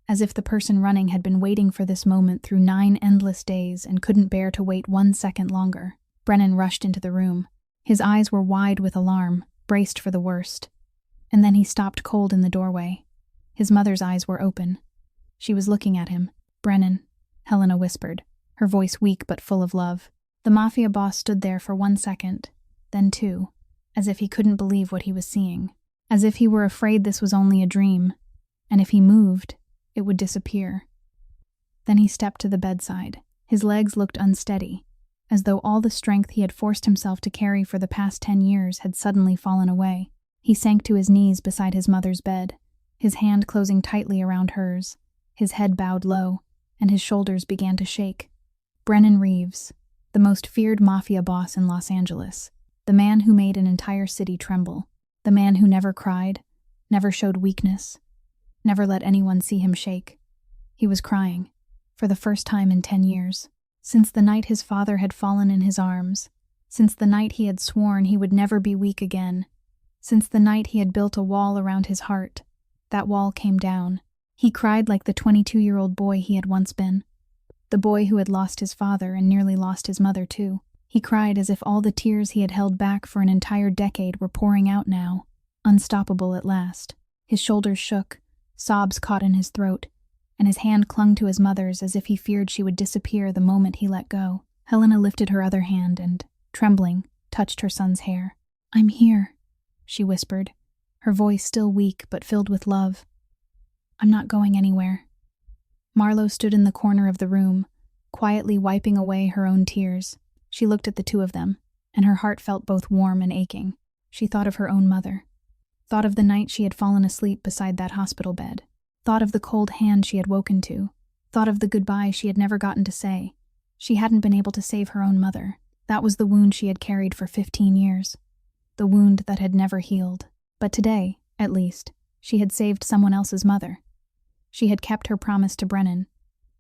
as if the person running had been waiting for this moment through 9 endless days and couldn't bear to wait 1 second longer. Brennan rushed into the room. His eyes were wide with alarm, braced for the worst. And then he stopped cold in the doorway. His mother's eyes were open. She was looking at him. "Brennan," Helena whispered, her voice weak but full of love. The Mafia boss stood there for 1 second, then 2, as if he couldn't believe what he was seeing, as if he were afraid this was only a dream, and if he moved, it would disappear. Then he stepped to the bedside. His legs looked unsteady, as though all the strength he had forced himself to carry for the past 10 years had suddenly fallen away. He sank to his knees beside his mother's bed, his hand closing tightly around hers, his head bowed low, and his shoulders began to shake. Brennan Reeves, the most feared Mafia boss in Los Angeles, the man who made an entire city tremble, the man who never cried, never showed weakness, never let anyone see him shake. He was crying, for the first time in 10 years. Since the night his father had fallen in his arms, since the night he had sworn he would never be weak again, since the night he had built a wall around his heart, that wall came down. He cried like the 22-year-old boy he had once been, the boy who had lost his father and nearly lost his mother too. He cried as if all the tears he had held back for an entire decade were pouring out now, unstoppable at last. His shoulders shook, sobs caught in his throat, and his hand clung to his mother's as if he feared she would disappear the moment he let go. Helena lifted her other hand and, trembling, touched her son's hair. "I'm here," she whispered, her voice still weak but filled with love. "I'm not going anywhere." Marlowe stood in the corner of the room, quietly wiping away her own tears. She looked at the two of them, and her heart felt both warm and aching. She thought of her own mother, thought of the night she had fallen asleep beside that hospital bed, thought of the cold hand she had woken to, thought of the goodbye she had never gotten to say. She hadn't been able to save her own mother. That was the wound she had carried for 15 years, the wound that had never healed. But today, at least, she had saved someone else's mother. She had kept her promise to Brennan.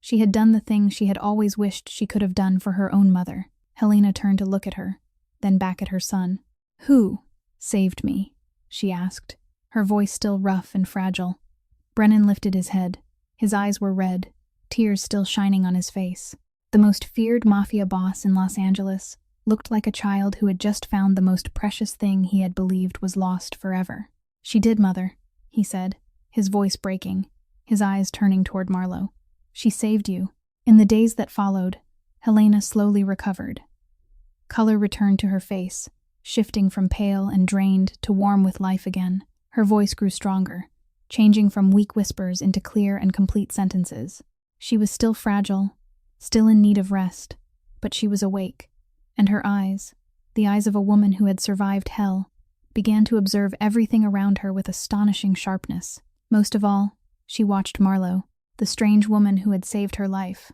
She had done the thing she had always wished she could have done for her own mother. Helena turned to look at her, then back at her son. "Who saved me?" she asked, her voice still rough and fragile. Brennan lifted his head. His eyes were red, tears still shining on his face. The most feared Mafia boss in Los Angeles looked like a child who had just found the most precious thing he had believed was lost forever. "She did, Mother," he said, his voice breaking, his eyes turning toward Marlowe. "She saved you." In the days that followed, Helena slowly recovered. Color returned to her face, shifting from pale and drained to warm with life again. Her voice grew stronger, changing from weak whispers into clear and complete sentences. She was still fragile, still in need of rest, but she was awake, and her eyes, the eyes of a woman who had survived hell, began to observe everything around her with astonishing sharpness. Most of all, she watched Marlowe, the strange woman who had saved her life.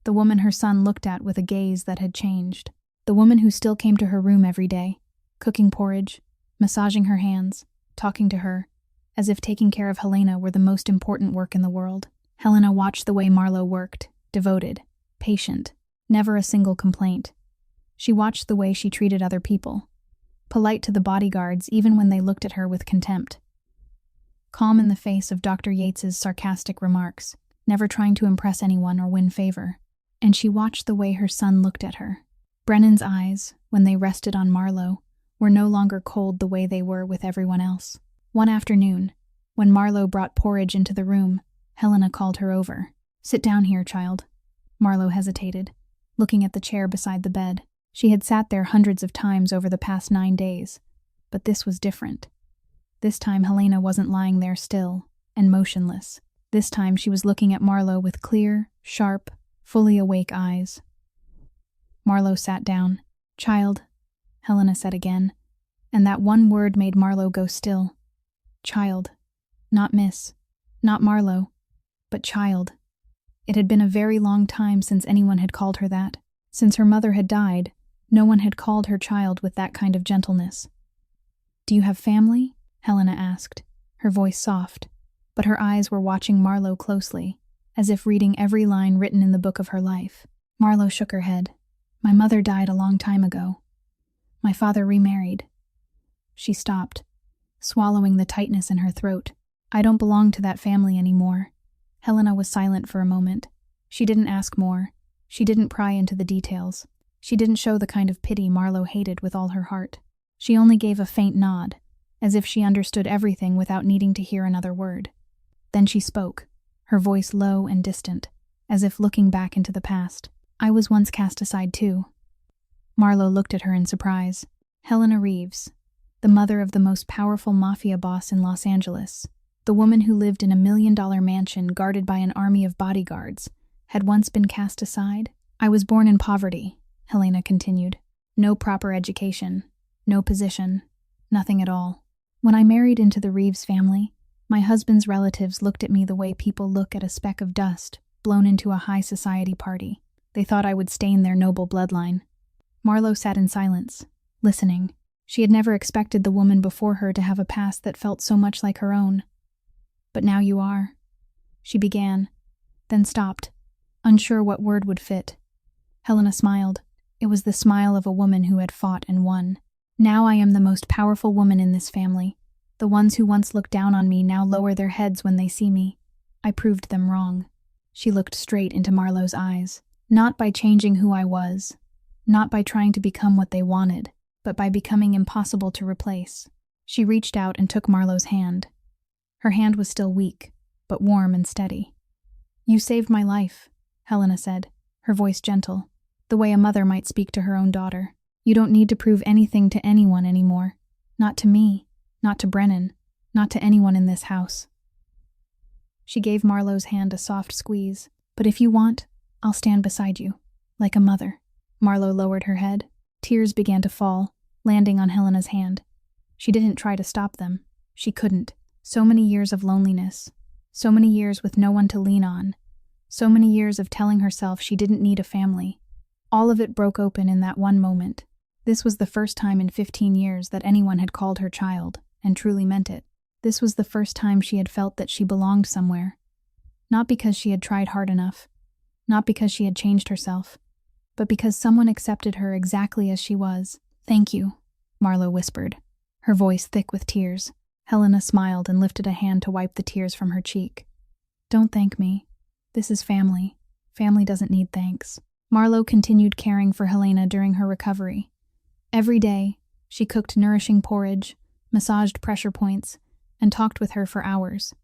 The woman her son looked at with a gaze that had changed. The woman who still came to her room every day, cooking porridge, massaging her hands, talking to her, as if taking care of Helena were the most important work in the world. Helena watched the way Marlowe worked, devoted, patient, Never a single complaint. She watched the way she treated other people, polite to the bodyguards even when they looked at her with contempt. Calm in the face of Dr. Yates's sarcastic remarks, never trying to impress anyone or win favor. And she watched the way her son looked at her. Brennan's eyes, when they rested on Marlo, were no longer cold the way they were with everyone else. One afternoon, when Marlo brought porridge into the room, Helena called her over. "Sit down here, child." Marlo hesitated, looking at the chair beside the bed. She had sat there hundreds of times over the past 9 days, but this was different. This time Helena wasn't lying there still and motionless. This time she was looking at Marlo with clear, sharp, fully awake eyes. Marlo sat down. "Child," Helena said again, and that one word made Marlo go still. Child. Not Miss. Not Marlo. But child. It had been a very long time since anyone had called her that. Since her mother had died, no one had called her child with that kind of gentleness. "Do you have family?" Helena asked, her voice soft, but her eyes were watching Marlo closely, as if reading every line written in the book of her life. Marlo shook her head. "My mother died a long time ago. My father remarried." She stopped, swallowing the tightness in her throat. "I don't belong to that family anymore." Helena was silent for a moment. She didn't ask more. She didn't pry into the details. She didn't show the kind of pity Marlo hated with all her heart. She only gave a faint nod, as if she understood everything without needing to hear another word. Then she spoke, her voice low and distant, as if looking back into the past. "I was once cast aside too." Marlo looked at her in surprise. Helena Reeves, the mother of the most powerful Mafia boss in Los Angeles, the woman who lived in a $1 million mansion guarded by an army of bodyguards, had once been cast aside? "I was born in poverty," Helena continued. "No proper education, no position, nothing at all. When I married into the Reeves family, my husband's relatives looked at me the way people look at a speck of dust blown into a high society party. They thought I would stain their noble bloodline." Marlo sat in silence, listening. She had never expected the woman before her to have a past that felt so much like her own. "But now you are," she began, then stopped, unsure what word would fit. Helena smiled. It was the smile of a woman who had fought and won. "Now I am the most powerful woman in this family. The ones who once looked down on me now lower their heads when they see me. I proved them wrong." She looked straight into Marlo's eyes. "Not by changing who I was, not by trying to become what they wanted, but by becoming impossible to replace." She reached out and took Marlo's hand. Her hand was still weak, but warm and steady. "You saved my life," Helena said, her voice gentle, the way a mother might speak to her own daughter. "You don't need to prove anything to anyone anymore. Not to me, not to Brennan, not to anyone in this house." She gave Marlo's hand a soft squeeze. "But if you want, I'll stand beside you, like a mother." Marlo lowered her head. Tears began to fall, landing on Helena's hand. She didn't try to stop them. She couldn't. So many years of loneliness, so many years with no one to lean on, so many years of telling herself she didn't need a family. All of it broke open in that one moment. This was the first time in 15 years that anyone had called her child, and truly meant it. This was the first time she had felt that she belonged somewhere. Not because she had tried hard enough, not because she had changed herself, but because someone accepted her exactly as she was. "Thank you," Marlo whispered, her voice thick with tears. Helena smiled and lifted a hand to wipe the tears from her cheek. "Don't thank me. This is family. Family doesn't need thanks." Marlo continued caring for Helena during her recovery. Every day, she cooked nourishing porridge, massaged pressure points, and talked with her for hours.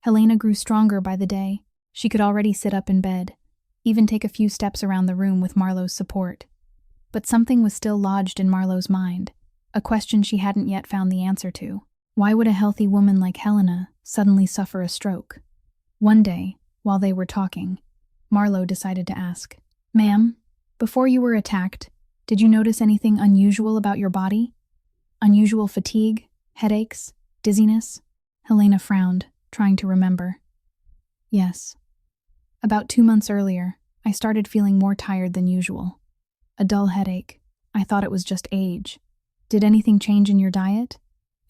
Helena grew stronger by the day. She could already sit up in bed, even take a few steps around the room with Marlo's support. But something was still lodged in Marlo's mind, a question she hadn't yet found the answer to. Why would a healthy woman like Helena suddenly suffer a stroke? One day, while they were talking, Marlo decided to ask, "Ma'am, before you were attacked, did you notice anything unusual about your body? Unusual fatigue, headaches, dizziness?" Helena frowned, trying to remember. "Yes. About 2 months earlier, I started feeling more tired than usual. A dull headache. I thought it was just age. Did anything change in your diet?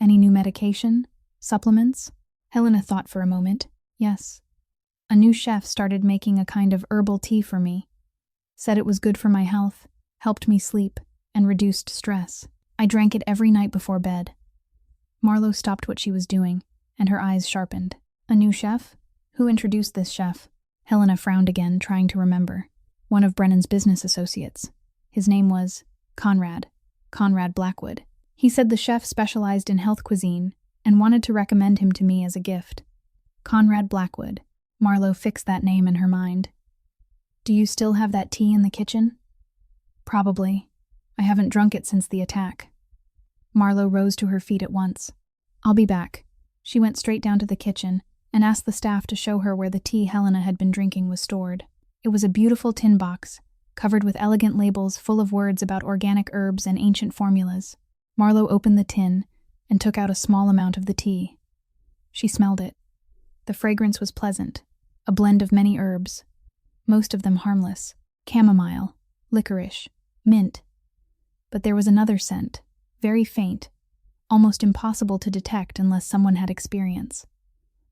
Any new medication? Supplements?" Helena thought for a moment. "Yes. A new chef started making a kind of herbal tea for me. Said it was good for my health, helped me sleep, and reduced stress. I drank it every night before bed. Marlo stopped what she was doing, and her eyes sharpened. A new chef? Who introduced this chef? Helena frowned again, trying to remember. One of Brennan's business associates. His name was Conrad Blackwood. He said the chef specialized in health cuisine and wanted to recommend him to me as a gift. Conrad Blackwood. Marlo fixed that name in her mind. Do you still have that tea in the kitchen? Probably. I haven't drunk it since the attack. Marlo rose to her feet at once. I'll be back. She went straight down to the kitchen and asked the staff to show her where the tea Helena had been drinking was stored. It was a beautiful tin box, covered with elegant labels full of words about organic herbs and ancient formulas. Marlo opened the tin and took out a small amount of the tea. She smelled it. The fragrance was pleasant, a blend of many herbs, most of them harmless: chamomile, licorice, mint. But there was another scent, very faint, almost impossible to detect unless someone had experience.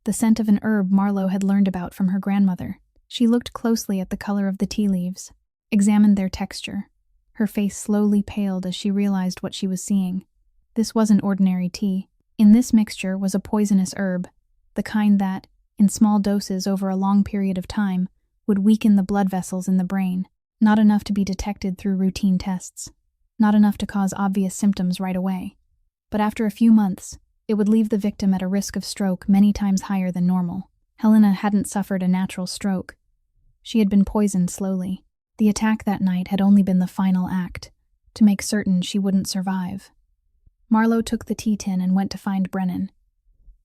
The scent of an herb Marlo had learned about from her grandmother. She looked closely at the color of the tea leaves, examined their texture. Her face slowly paled as she realized what she was seeing. This wasn't ordinary tea. In this mixture was a poisonous herb, the kind that, in small doses over a long period of time, would weaken the blood vessels in the brain. Not enough to be detected through routine tests. Not enough to cause obvious symptoms right away. But after a few months, it would leave the victim at a risk of stroke many times higher than normal. Helena hadn't suffered a natural stroke. She had been poisoned slowly. The attack that night had only been the final act, to make certain she wouldn't survive. Marlo took the tea tin and went to find Brennan.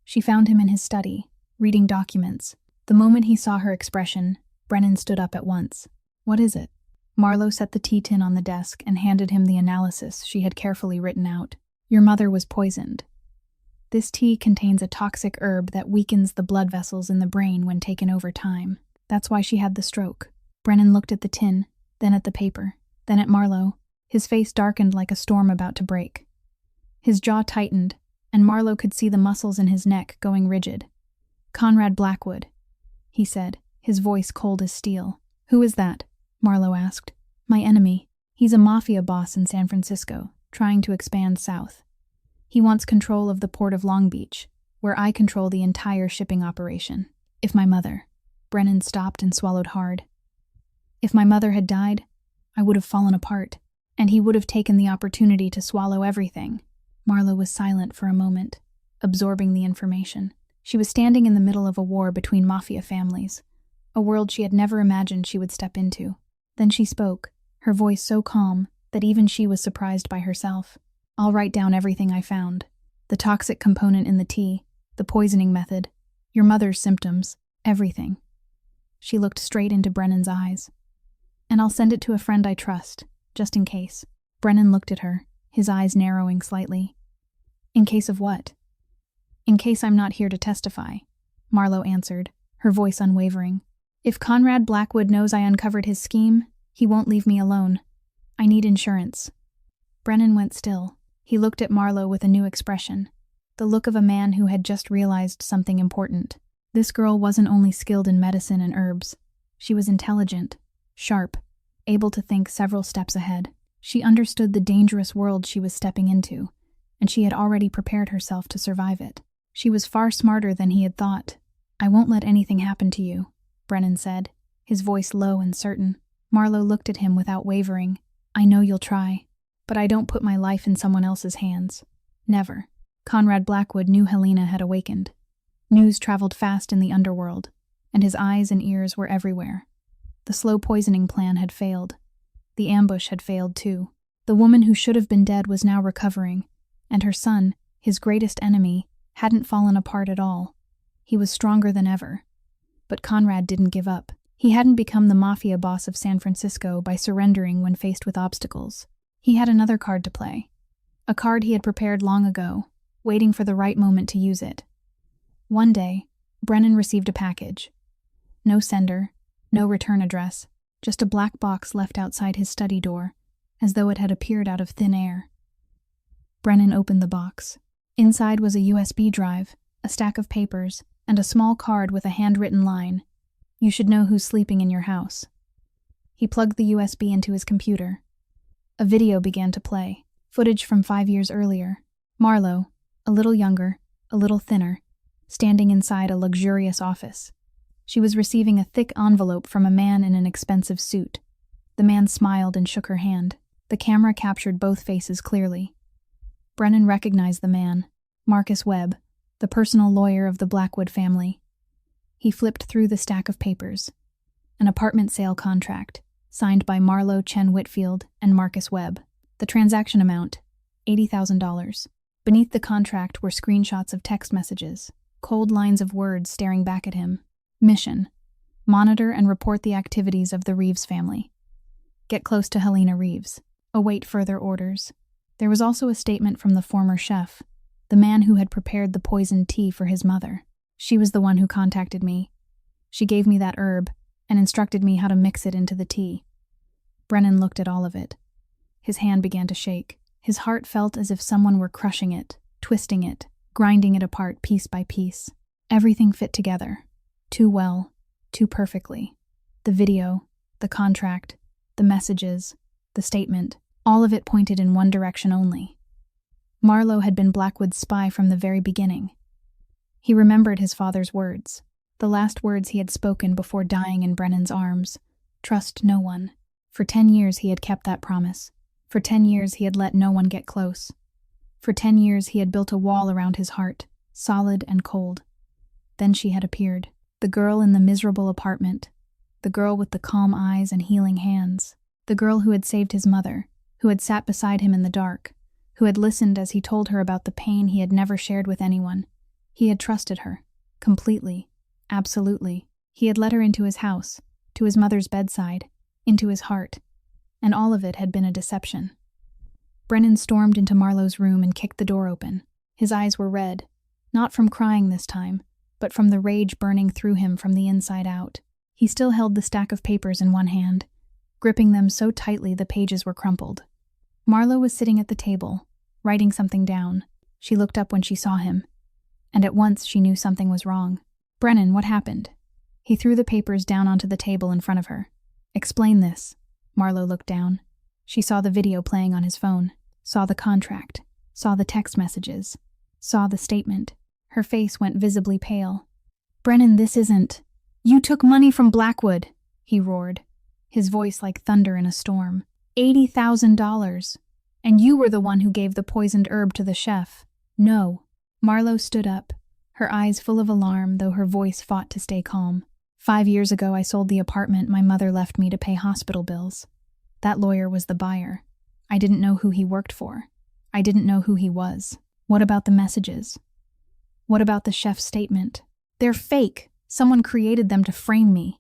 She found him in his study, reading documents. The moment he saw her expression, Brennan stood up at once. What is it? Marlo set the tea tin on the desk and handed him the analysis she had carefully written out. Your mother was poisoned. This tea contains a toxic herb that weakens the blood vessels in the brain when taken over time. That's why she had the stroke. Brennan looked at the tin, then at the paper, then at Marlo. His face darkened like a storm about to break. His jaw tightened, and Marlo could see the muscles in his neck going rigid. Conrad Blackwood, he said, his voice cold as steel. Who is that? Marlo asked. My enemy. He's a Mafia boss in San Francisco, trying to expand south. He wants control of the port of Long Beach, where I control the entire shipping operation. If my mother... Brennan stopped and swallowed hard. If my mother had died, I would have fallen apart, and he would have taken the opportunity to swallow everything. Marlo was silent for a moment, absorbing the information. She was standing in the middle of a war between Mafia families, a world she had never imagined she would step into. Then she spoke, her voice so calm that even she was surprised by herself. I'll write down everything I found. The toxic component in the tea, the poisoning method, your mother's symptoms, everything. She looked straight into Brennan's eyes. And I'll send it to a friend I trust, just in case. Brennan looked at her, his eyes narrowing slightly. In case of what? In case I'm not here to testify, Marlo answered, her voice unwavering. If Conrad Blackwood knows I uncovered his scheme, he won't leave me alone. I need insurance. Brennan went still. He looked at Marlo with a new expression, the look of a man who had just realized something important. This girl wasn't only skilled in medicine and herbs. She was intelligent, sharp, able to think several steps ahead. She understood the dangerous world she was stepping into, and she had already prepared herself to survive it. She was far smarter than he had thought. I won't let anything happen to you, Brennan said, his voice low and certain. Marlo looked at him without wavering. I know you'll try, but I don't put my life in someone else's hands. Never. Conrad Blackwood knew Helena had awakened. News traveled fast in the underworld, and his eyes and ears were everywhere. The slow poisoning plan had failed. The ambush had failed too. The woman who should have been dead was now recovering, and her son, his greatest enemy, hadn't fallen apart at all. He was stronger than ever. But Conrad didn't give up. He hadn't become the Mafia boss of San Francisco by surrendering when faced with obstacles. He had another card to play. A card he had prepared long ago, waiting for the right moment to use it. One day, Brennan received a package. No sender, no return address, just a black box left outside his study door, as though it had appeared out of thin air. Brennan opened the box. Inside was a USB drive, a stack of papers, and a small card with a handwritten line. You should know who's sleeping in your house. He plugged the USB into his computer. A video began to play, footage from 5 years earlier. Marlo, a little younger, a little thinner, standing inside a luxurious office. She was receiving a thick envelope from a man in an expensive suit. The man smiled and shook her hand. The camera captured both faces clearly. Brennan recognized the man, Marcus Webb, the personal lawyer of the Blackwood family. He flipped through the stack of papers. An apartment sale contract, signed by Marlo Chen Whitfield and Marcus Webb. The transaction amount, $80,000. Beneath the contract were screenshots of text messages, cold lines of words staring back at him. Mission: monitor and report the activities of the Reeves family. Get close to Helena Reeves. Await further orders. There was also a statement from the former chef, the man who had prepared the poisoned tea for his mother. She was the one who contacted me. She gave me that herb and instructed me how to mix it into the tea. Brennan looked at all of it. His hand began to shake. His heart felt as if someone were crushing it, twisting it, grinding it apart piece by piece. Everything fit together. Too well, too perfectly. The video, the contract, the messages, the statement, all of it pointed in one direction only. Marlo had been Blackwood's spy from the very beginning. He remembered his father's words, the last words he had spoken before dying in Brennan's arms. Trust no one. For 10 years he had kept that promise. For 10 years he had let no one get close. For 10 years he had built a wall around his heart, solid and cold. Then she had appeared. The girl in the miserable apartment. The girl with the calm eyes and healing hands. The girl who had saved his mother, who had sat beside him in the dark, who had listened as he told her about the pain he had never shared with anyone. He had trusted her. Completely. Absolutely. He had let her into his house, to his mother's bedside, into his heart. And all of it had been a deception. Brennan stormed into Marlo's room and kicked the door open. His eyes were red, not from crying this time, but from the rage burning through him from the inside out. He still held the stack of papers in one hand, gripping them so tightly the pages were crumpled. Marlo was sitting at the table, writing something down. She looked up when she saw him, and at once she knew something was wrong. "Brennan, what happened?" He threw the papers down onto the table in front of her. "Explain this." Marlo looked down. She saw the video playing on his phone, saw the contract, saw the text messages, saw the statement. Her face went visibly pale. "Brennan, this isn't... You took money from Blackwood," he roared, his voice like thunder in a storm. $80,000. And you were the one who gave the poisoned herb to the chef. No. Marlo stood up, her eyes full of alarm, though her voice fought to stay calm. 5 years ago I sold the apartment my mother left me to pay hospital bills. That lawyer was the buyer. I didn't know who he worked for. I didn't know who he was. What about the messages? What about the chef's statement? They're fake. Someone created them to frame me.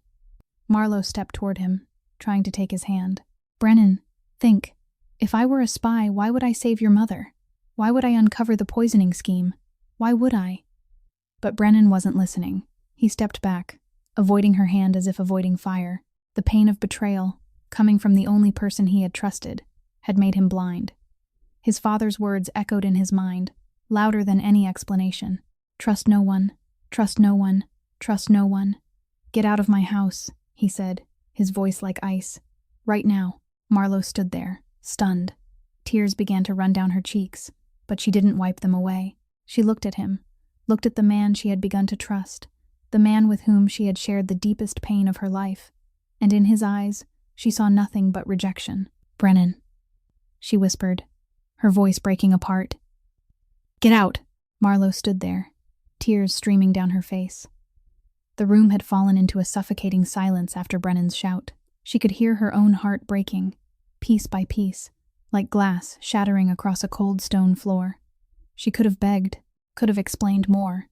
Marlo stepped toward him, trying to take his hand. "Brennan, think. If I were a spy, why would I save your mother? Why would I uncover the poisoning scheme? Why would I?" But Brennan wasn't listening. He stepped back, avoiding her hand as if avoiding fire. The pain of betrayal, coming from the only person he had trusted, had made him blind. His father's words echoed in his mind, louder than any explanation. "Trust no one. Trust no one. Trust no one. Get out of my house," he said, his voice like ice. Right now. Marlo stood there, stunned. Tears began to run down her cheeks, but she didn't wipe them away. She looked at him, looked at the man she had begun to trust, the man with whom she had shared the deepest pain of her life, and in his eyes she saw nothing but rejection. "Brennan," she whispered, her voice breaking apart. "Get out!" Marlo stood there, tears streaming down her face. The room had fallen into a suffocating silence after Brennan's shout. She could hear her own heart breaking, piece by piece, like glass shattering across a cold stone floor. She could have begged, could have explained more,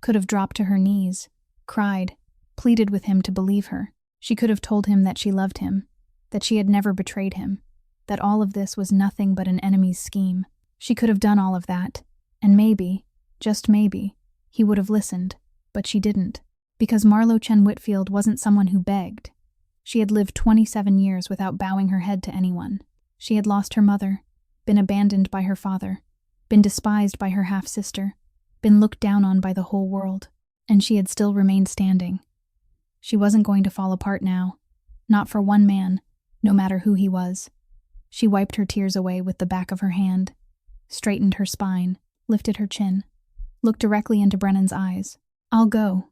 could have dropped to her knees, cried, pleaded with him to believe her. She could have told him that she loved him, that she had never betrayed him, that all of this was nothing but an enemy's scheme. She could have done all of that, and maybe, just maybe, he would have listened, but she didn't. Because Marlo Chen Whitfield wasn't someone who begged. She had lived 27 years without bowing her head to anyone. She had lost her mother, been abandoned by her father, been despised by her half-sister, been looked down on by the whole world, and she had still remained standing. She wasn't going to fall apart now. Not for one man, no matter who he was. She wiped her tears away with the back of her hand, straightened her spine, lifted her chin, looked directly into Brennan's eyes. "I'll go,"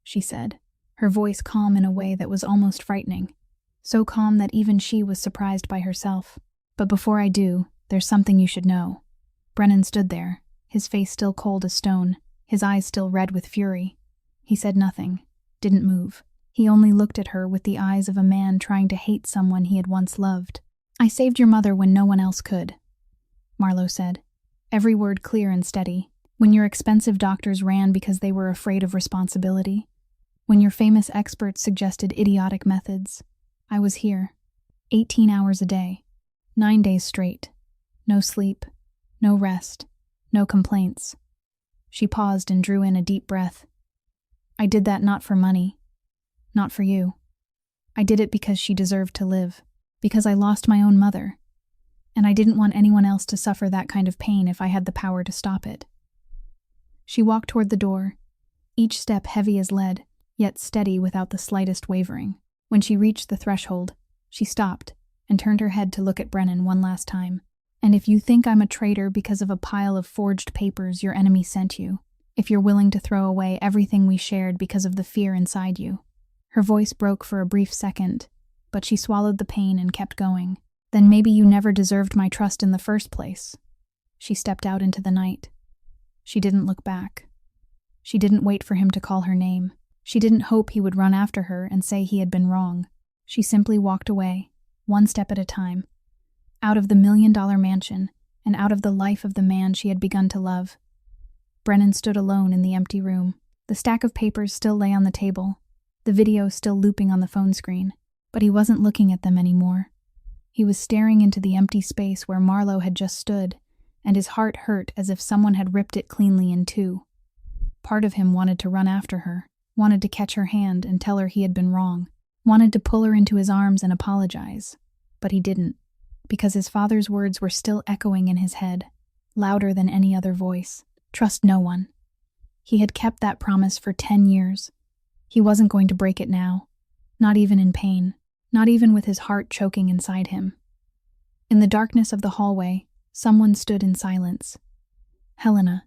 she said, her voice calm in a way that was almost frightening. So calm that even she was surprised by herself. "But before I do, there's something you should know." Brennan stood there, his face still cold as stone, his eyes still red with fury. He said nothing, didn't move. He only looked at her with the eyes of a man trying to hate someone he had once loved. "I saved your mother when no one else could," Marlowe said, every word clear and steady. "When your expensive doctors ran because they were afraid of responsibility. When your famous experts suggested idiotic methods. I was here. 18 hours a day. 9 days straight. No sleep. No rest. No complaints." She paused and drew in a deep breath. "I did that not for money. Not for you. I did it because she deserved to live. Because I lost my own mother. And I didn't want anyone else to suffer that kind of pain if I had the power to stop it." She walked toward the door, each step heavy as lead, yet steady without the slightest wavering. When she reached the threshold, she stopped and turned her head to look at Brennan one last time. "And if you think I'm a traitor because of a pile of forged papers your enemy sent you, if you're willing to throw away everything we shared because of the fear inside you." Her voice broke for a brief second, but she swallowed the pain and kept going. "Then maybe you never deserved my trust in the first place." She stepped out into the night. She didn't look back. She didn't wait for him to call her name. She didn't hope he would run after her and say he had been wrong. She simply walked away, one step at a time, out of the $1,000,000 mansion and out of the life of the man she had begun to love. Brennan stood alone in the empty room. The stack of papers still lay on the table, the video still looping on the phone screen, but he wasn't looking at them anymore. He was staring into the empty space where Marlowe had just stood, and his heart hurt as if someone had ripped it cleanly in two. Part of him wanted to run after her, wanted to catch her hand and tell her he had been wrong, wanted to pull her into his arms and apologize. But he didn't, because his father's words were still echoing in his head, louder than any other voice. Trust no one. He had kept that promise for 10 years. He wasn't going to break it now, not even in pain, not even with his heart choking inside him. In the darkness of the hallway, someone stood in silence. Helena.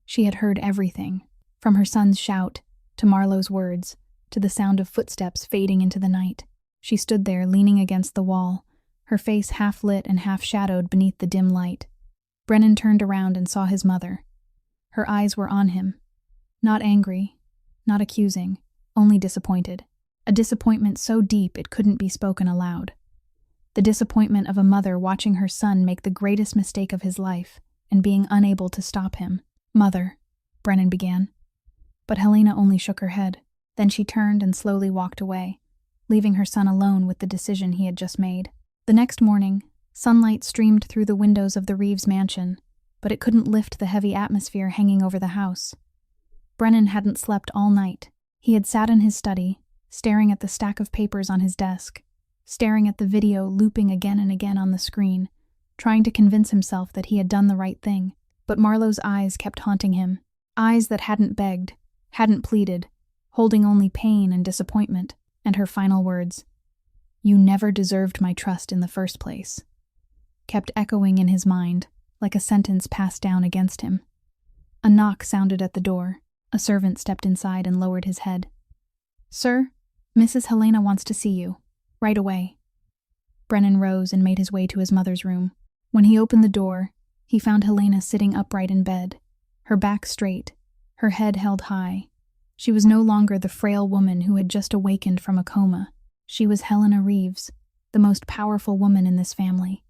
She had heard everything, from her son's shout, to Marlowe's words, to the sound of footsteps fading into the night. She stood there, leaning against the wall, her face half lit and half shadowed beneath the dim light. Brennan turned around and saw his mother. Her eyes were on him. Not angry, not accusing, only disappointed. A disappointment so deep it couldn't be spoken aloud. The disappointment of a mother watching her son make the greatest mistake of his life and being unable to stop him. "Mother," Brennan began. But Helena only shook her head. Then she turned and slowly walked away, leaving her son alone with the decision he had just made. The next morning, sunlight streamed through the windows of the Reeves mansion, but it couldn't lift the heavy atmosphere hanging over the house. Brennan hadn't slept all night. He had sat in his study, staring at the stack of papers on his desk, staring at the video looping again and again on the screen, trying to convince himself that he had done the right thing. But Marlowe's eyes kept haunting him, eyes that hadn't begged, hadn't pleaded, holding only pain and disappointment, and her final words, "You never deserved my trust in the first place," kept echoing in his mind, like a sentence passed down against him. A knock sounded at the door. A servant stepped inside and lowered his head. "Sir, Mrs. Helena wants to see you. Right away." Brennan rose and made his way to his mother's room. When he opened the door, he found Helena sitting upright in bed, her back straight, her head held high. She was no longer the frail woman who had just awakened from a coma. She was Helena Reeves, the most powerful woman in this family.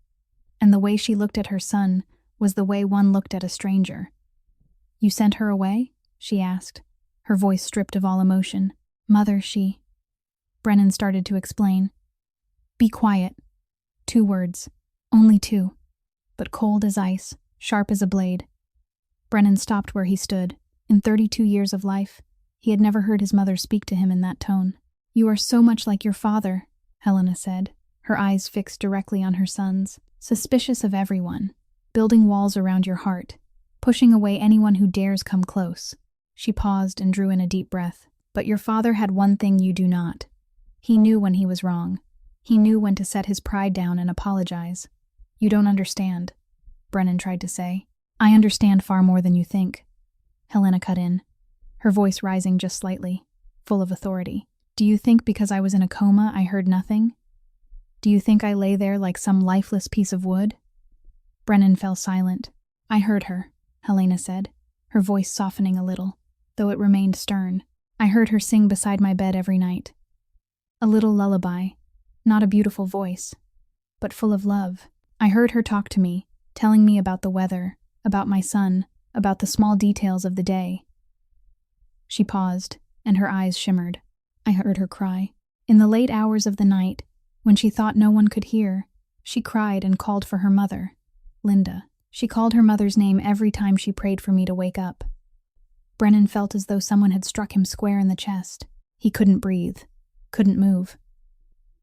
And the way she looked at her son was the way one looked at a stranger. "You sent her away?" she asked, her voice stripped of all emotion. "Mother, she..." Brennan started to explain. "Be quiet." 2 words. Only 2. But cold as ice, sharp as a blade. Brennan stopped where he stood. In 32 years of life, he had never heard his mother speak to him in that tone. "You are so much like your father," Helena said, her eyes fixed directly on her son's. "Suspicious of everyone, building walls around your heart, pushing away anyone who dares come close." She paused and drew in a deep breath. "But your father had one thing you do not. He knew when he was wrong. He knew when to set his pride down and apologize. "You don't understand," Brennan tried to say. "I understand far more than you think," Helena cut in, her voice rising just slightly, full of authority. "Do you think because I was in a coma I heard nothing? Do you think I lay there like some lifeless piece of wood?" Brennan fell silent. "I heard her," Helena said, her voice softening a little, though it remained stern. "I heard her sing beside my bed every night. A little lullaby, not a beautiful voice, but full of love. I heard her talk to me, telling me about the weather, about my son, about the small details of the day." She paused, and her eyes shimmered. "I heard her cry. In the late hours of the night, when she thought no one could hear, she cried and called for her mother, Linda. She called her mother's name every time she prayed for me to wake up." Brennan felt as though someone had struck him square in the chest. He couldn't breathe, couldn't move.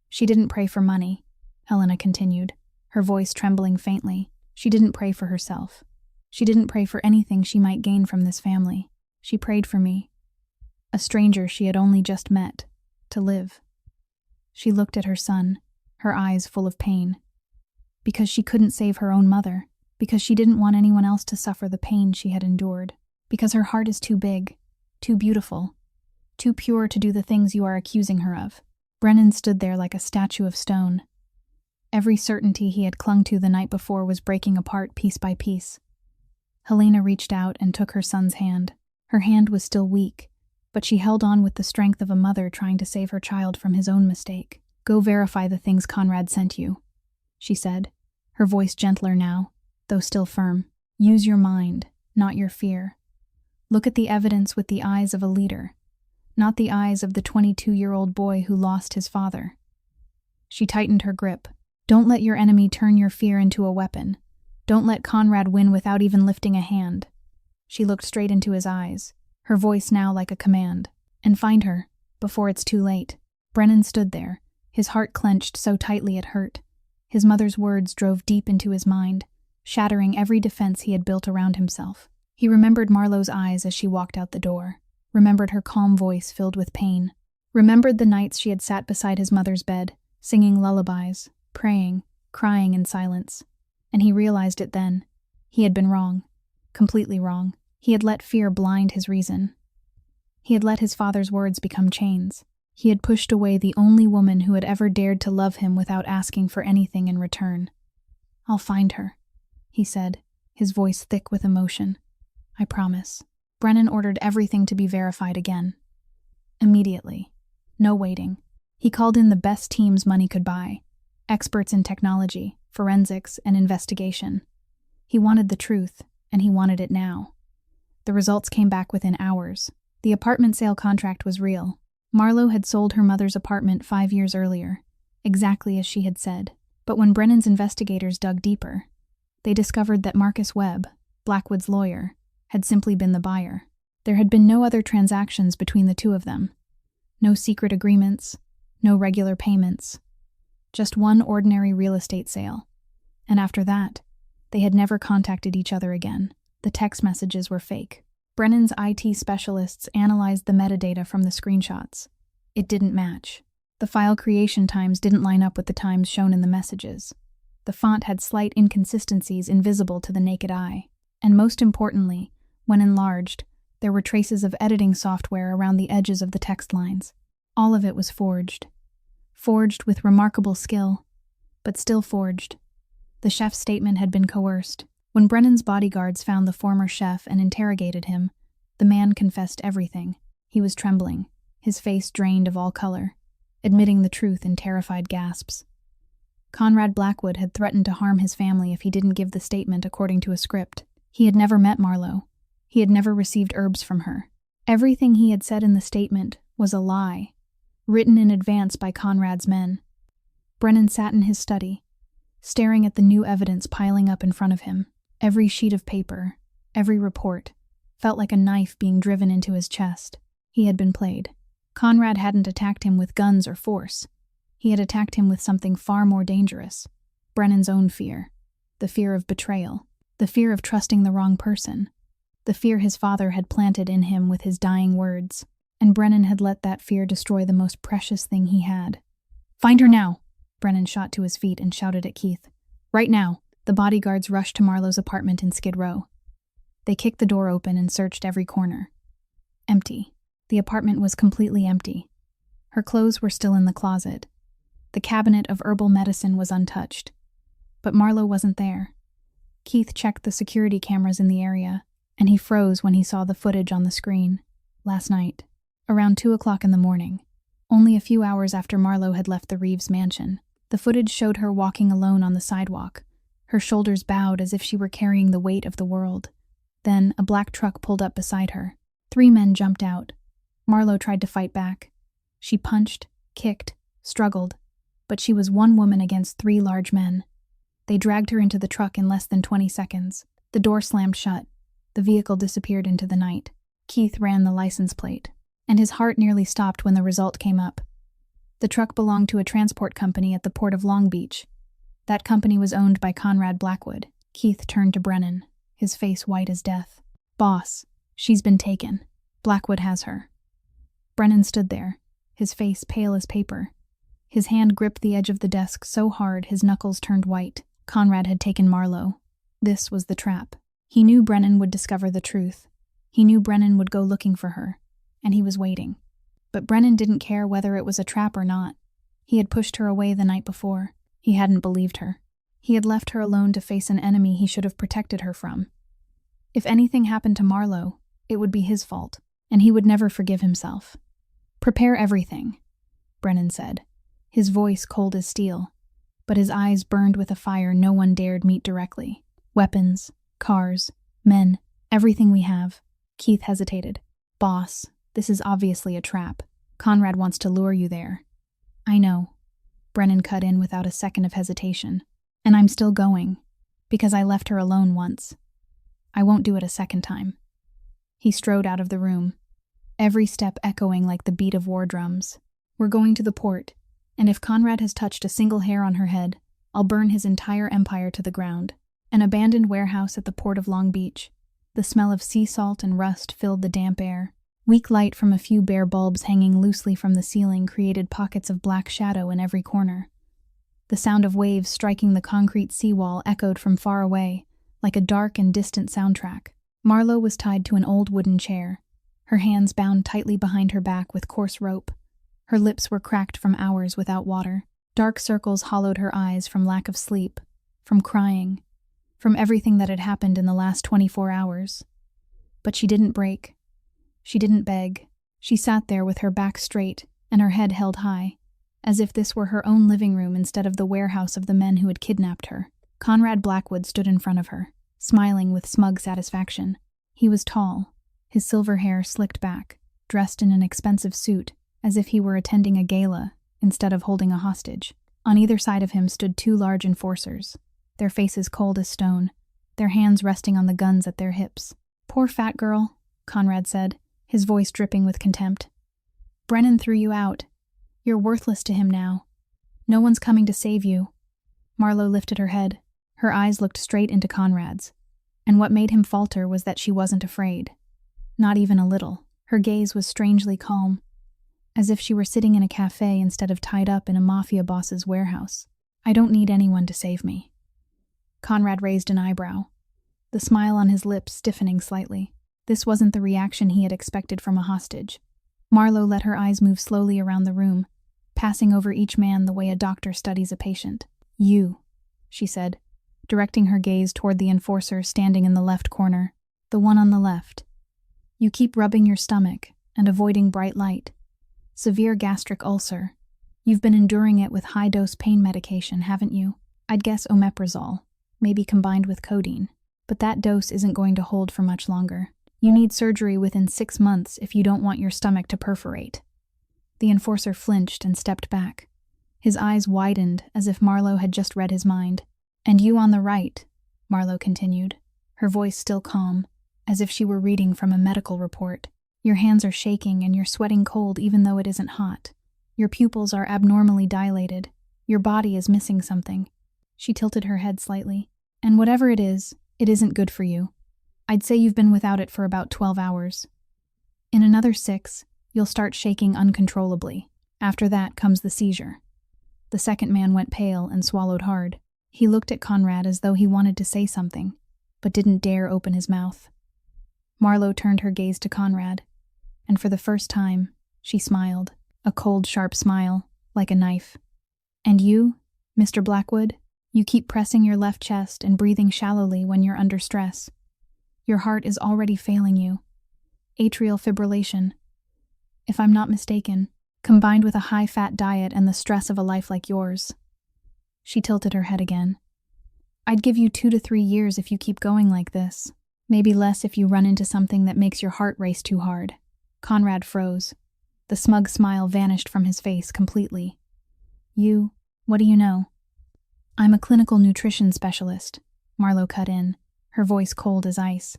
"She didn't pray for money," Helena continued, her voice trembling faintly. "She didn't pray for herself. She didn't pray for anything she might gain from this family. She prayed for me, a stranger she had only just met, to live." She looked at her son, her eyes full of pain. Because she couldn't save her own mother, because she didn't want anyone else to suffer the pain she had endured, because her heart is too big, too beautiful, too pure to do the things you are accusing her of. Brennan stood there like a statue of stone. Every certainty he had clung to the night before was breaking apart piece by piece. Helena reached out and took her son's hand. Her hand was still weak, but she held on with the strength of a mother trying to save her child from his own mistake. "Go verify the things Conrad sent you," she said, her voice gentler now, though still firm. "Use your mind, not your fear. Look at the evidence with the eyes of a leader, not the eyes of the 22-year-old boy who lost his father." She tightened her grip. "Don't let your enemy turn your fear into a weapon. Don't let Conrad win without even lifting a hand." She looked straight into his eyes, her voice now like a command. "And find her, before it's too late." Brennan stood there, his heart clenched so tightly it hurt. His mother's words drove deep into his mind, shattering every defense he had built around himself. He remembered Marlowe's eyes as she walked out the door, remembered her calm voice filled with pain, remembered the nights she had sat beside his mother's bed, singing lullabies, praying, crying in silence. And he realized it then. He had been wrong, completely wrong. He had let fear blind his reason. He had let his father's words become chains. He had pushed away the only woman who had ever dared to love him without asking for anything in return. "I'll find her," he said, his voice thick with emotion. "I promise." Brennan ordered everything to be verified again. Immediately. No waiting. He called in the best teams money could buy, experts in technology, forensics, and investigation. He wanted the truth, and he wanted it now. The results came back within hours. The apartment sale contract was real. Marlowe had sold her mother's apartment 5 years earlier, exactly as she had said. But when Brennan's investigators dug deeper, they discovered that Marcus Webb, Blackwood's lawyer, had simply been the buyer. There had been no other transactions between the two of them. No secret agreements, no regular payments. Just one ordinary real estate sale. And after that, they had never contacted each other again. The text messages were fake. Brennan's IT specialists analyzed the metadata from the screenshots. It didn't match. The file creation times didn't line up with the times shown in the messages. The font had slight inconsistencies invisible to the naked eye. And most importantly, when enlarged, there were traces of editing software around the edges of the text lines. All of it was forged. Forged with remarkable skill, but still forged. The chef's statement had been coerced. When Brennan's bodyguards found the former chef and interrogated him, the man confessed everything. He was trembling, his face drained of all color, admitting the truth in terrified gasps. Conrad Blackwood had threatened to harm his family if he didn't give the statement according to a script. He had never met Marlowe. He had never received herbs from her. Everything he had said in the statement was a lie, written in advance by Conrad's men. Brennan sat in his study, staring at the new evidence piling up in front of him. Every sheet of paper, every report, felt like a knife being driven into his chest. He had been played. Conrad hadn't attacked him with guns or force. He had attacked him with something far more dangerous. Brennan's own fear. The fear of betrayal. The fear of trusting the wrong person. The fear his father had planted in him with his dying words. And Brennan had let that fear destroy the most precious thing he had. "Find her now," Brennan shot to his feet and shouted at Keith. Right now! The bodyguards rushed to Marlowe's apartment in Skid Row. They kicked the door open and searched every corner. Empty. The apartment was completely empty. Her clothes were still in the closet. The cabinet of herbal medicine was untouched. But Marlowe wasn't there. Keith checked the security cameras in the area, and he froze when he saw the footage on the screen. Last night, around 2 o'clock in the morning, only a few hours after Marlowe had left the Reeves mansion, the footage showed her walking alone on the sidewalk, her shoulders bowed as if she were carrying the weight of the world. Then, a black truck pulled up beside her. 3 men jumped out. Marlowe tried to fight back. She punched, kicked, struggled, but she was one woman against 3 large men. They dragged her into the truck in less than 20 seconds. The door slammed shut. The vehicle disappeared into the night. Keith ran the license plate, and his heart nearly stopped when the result came up. The truck belonged to a transport company at the port of Long Beach. That company was owned by Conrad Blackwood. Keith turned to Brennan, his face white as death. Boss, she's been taken. Blackwood has her. Brennan stood there, his face pale as paper. His hand gripped the edge of the desk so hard his knuckles turned white. Conrad had taken Marlowe. This was the trap. He knew Brennan would discover the truth. He knew Brennan would go looking for her, and he was waiting. But Brennan didn't care whether it was a trap or not. He had pushed her away the night before. He hadn't believed her. He had left her alone to face an enemy he should have protected her from. If anything happened to Marlowe, it would be his fault, and he would never forgive himself. Prepare everything, Brennan said, his voice cold as steel, but his eyes burned with a fire no one dared meet directly. Weapons, cars, men, everything we have. Keith hesitated. Boss, this is obviously a trap. Conrad wants to lure you there. I know, Brennan cut in without a second of hesitation. And I'm still going, because I left her alone once. I won't do it a second time. He strode out of the room, every step echoing like the beat of war drums. We're going to the port, and if Conrad has touched a single hair on her head, I'll burn his entire empire to the ground. An abandoned warehouse at the port of Long Beach. The smell of sea salt and rust filled the damp air. Weak light from a few bare bulbs hanging loosely from the ceiling created pockets of black shadow in every corner. The sound of waves striking the concrete seawall echoed from far away, like a dark and distant soundtrack. Marlowe was tied to an old wooden chair, her hands bound tightly behind her back with coarse rope. Her lips were cracked from hours without water. Dark circles hollowed her eyes from lack of sleep, from crying, from everything that had happened in the last 24 hours. But she didn't break. She didn't beg. She sat there with her back straight and her head held high, as if this were her own living room instead of the warehouse of the men who had kidnapped her. Conrad Blackwood stood in front of her, smiling with smug satisfaction. He was tall, his silver hair slicked back, dressed in an expensive suit, as if he were attending a gala instead of holding a hostage. On either side of him stood 2 large enforcers, their faces cold as stone, their hands resting on the guns at their hips. Poor fat girl, Conrad said, his voice dripping with contempt. Brennan threw you out. You're worthless to him now. No one's coming to save you. Marlowe lifted her head. Her eyes looked straight into Conrad's, and what made him falter was that she wasn't afraid. Not even a little. Her gaze was strangely calm, as if she were sitting in a cafe instead of tied up in a Mafia boss's warehouse. I don't need anyone to save me. Conrad raised an eyebrow, the smile on his lips stiffening slightly. This wasn't the reaction he had expected from a hostage. Marlowe let her eyes move slowly around the room, passing over each man the way a doctor studies a patient. You, she said, directing her gaze toward the enforcer standing in the left corner, the one on the left. You keep rubbing your stomach and avoiding bright light. Severe gastric ulcer. You've been enduring it with high-dose pain medication, haven't you? I'd guess omeprazole, maybe combined with codeine. But that dose isn't going to hold for much longer. You need surgery within 6 months if you don't want your stomach to perforate. The enforcer flinched and stepped back. His eyes widened as if Marlowe had just read his mind. And you on the right, Marlowe continued, her voice still calm, as if she were reading from a medical report. Your hands are shaking and you're sweating cold even though it isn't hot. Your pupils are abnormally dilated. Your body is missing something. She tilted her head slightly. And whatever it isn't good for you. I'd say you've been without it for about 12 hours. In another 6, you'll start shaking uncontrollably. After that comes the seizure. The second man went pale and swallowed hard. He looked at Conrad as though he wanted to say something, but didn't dare open his mouth. Marlowe turned her gaze to Conrad, and for the first time, she smiled, a cold, sharp smile, like a knife. "And you, Mr. Blackwood, you keep pressing your left chest and breathing shallowly when you're under stress. Your heart is already failing you. Atrial fibrillation. If I'm not mistaken, combined with a high-fat diet and the stress of a life like yours." She tilted her head again. "I'd give you 2 to 3 years if you keep going like this. Maybe less if you run into something that makes your heart race too hard." Conrad froze. The smug smile vanished from his face completely. What do you know?" "I'm a clinical nutrition specialist," Marlowe cut in, her voice cold as ice.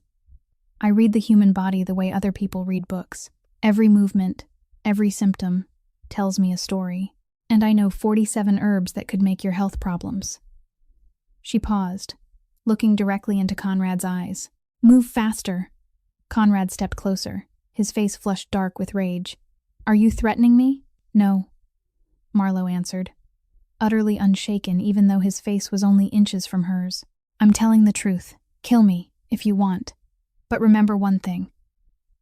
"I read the human body the way other people read books. Every movement, every symptom, tells me a story. And I know 47 herbs that could make your health problems." She paused, looking directly into Conrad's eyes. "Move faster." Conrad stepped closer, his face flushed dark with rage. "Are you threatening me?" "No," Marlowe answered, utterly unshaken even though his face was only inches from hers. "I'm telling the truth. Kill me, if you want. But remember one thing."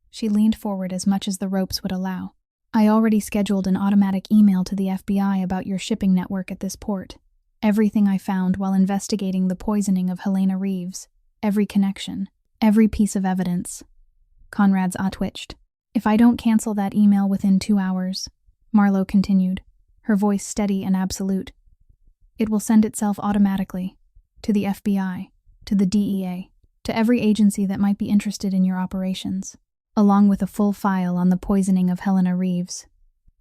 She leaned forward as much as the ropes would allow. "I already scheduled an automatic email to the FBI about your shipping network at this port. Everything I found while investigating the poisoning of Helena Reeves. Every connection. Every piece of evidence." Conrad's eye twitched. "If I don't cancel that email within 2 hours," Marlowe continued, her voice steady and absolute, "it will send itself automatically. To the FBI, to the DEA, to every agency that might be interested in your operations, along with a full file on the poisoning of Helena Reeves."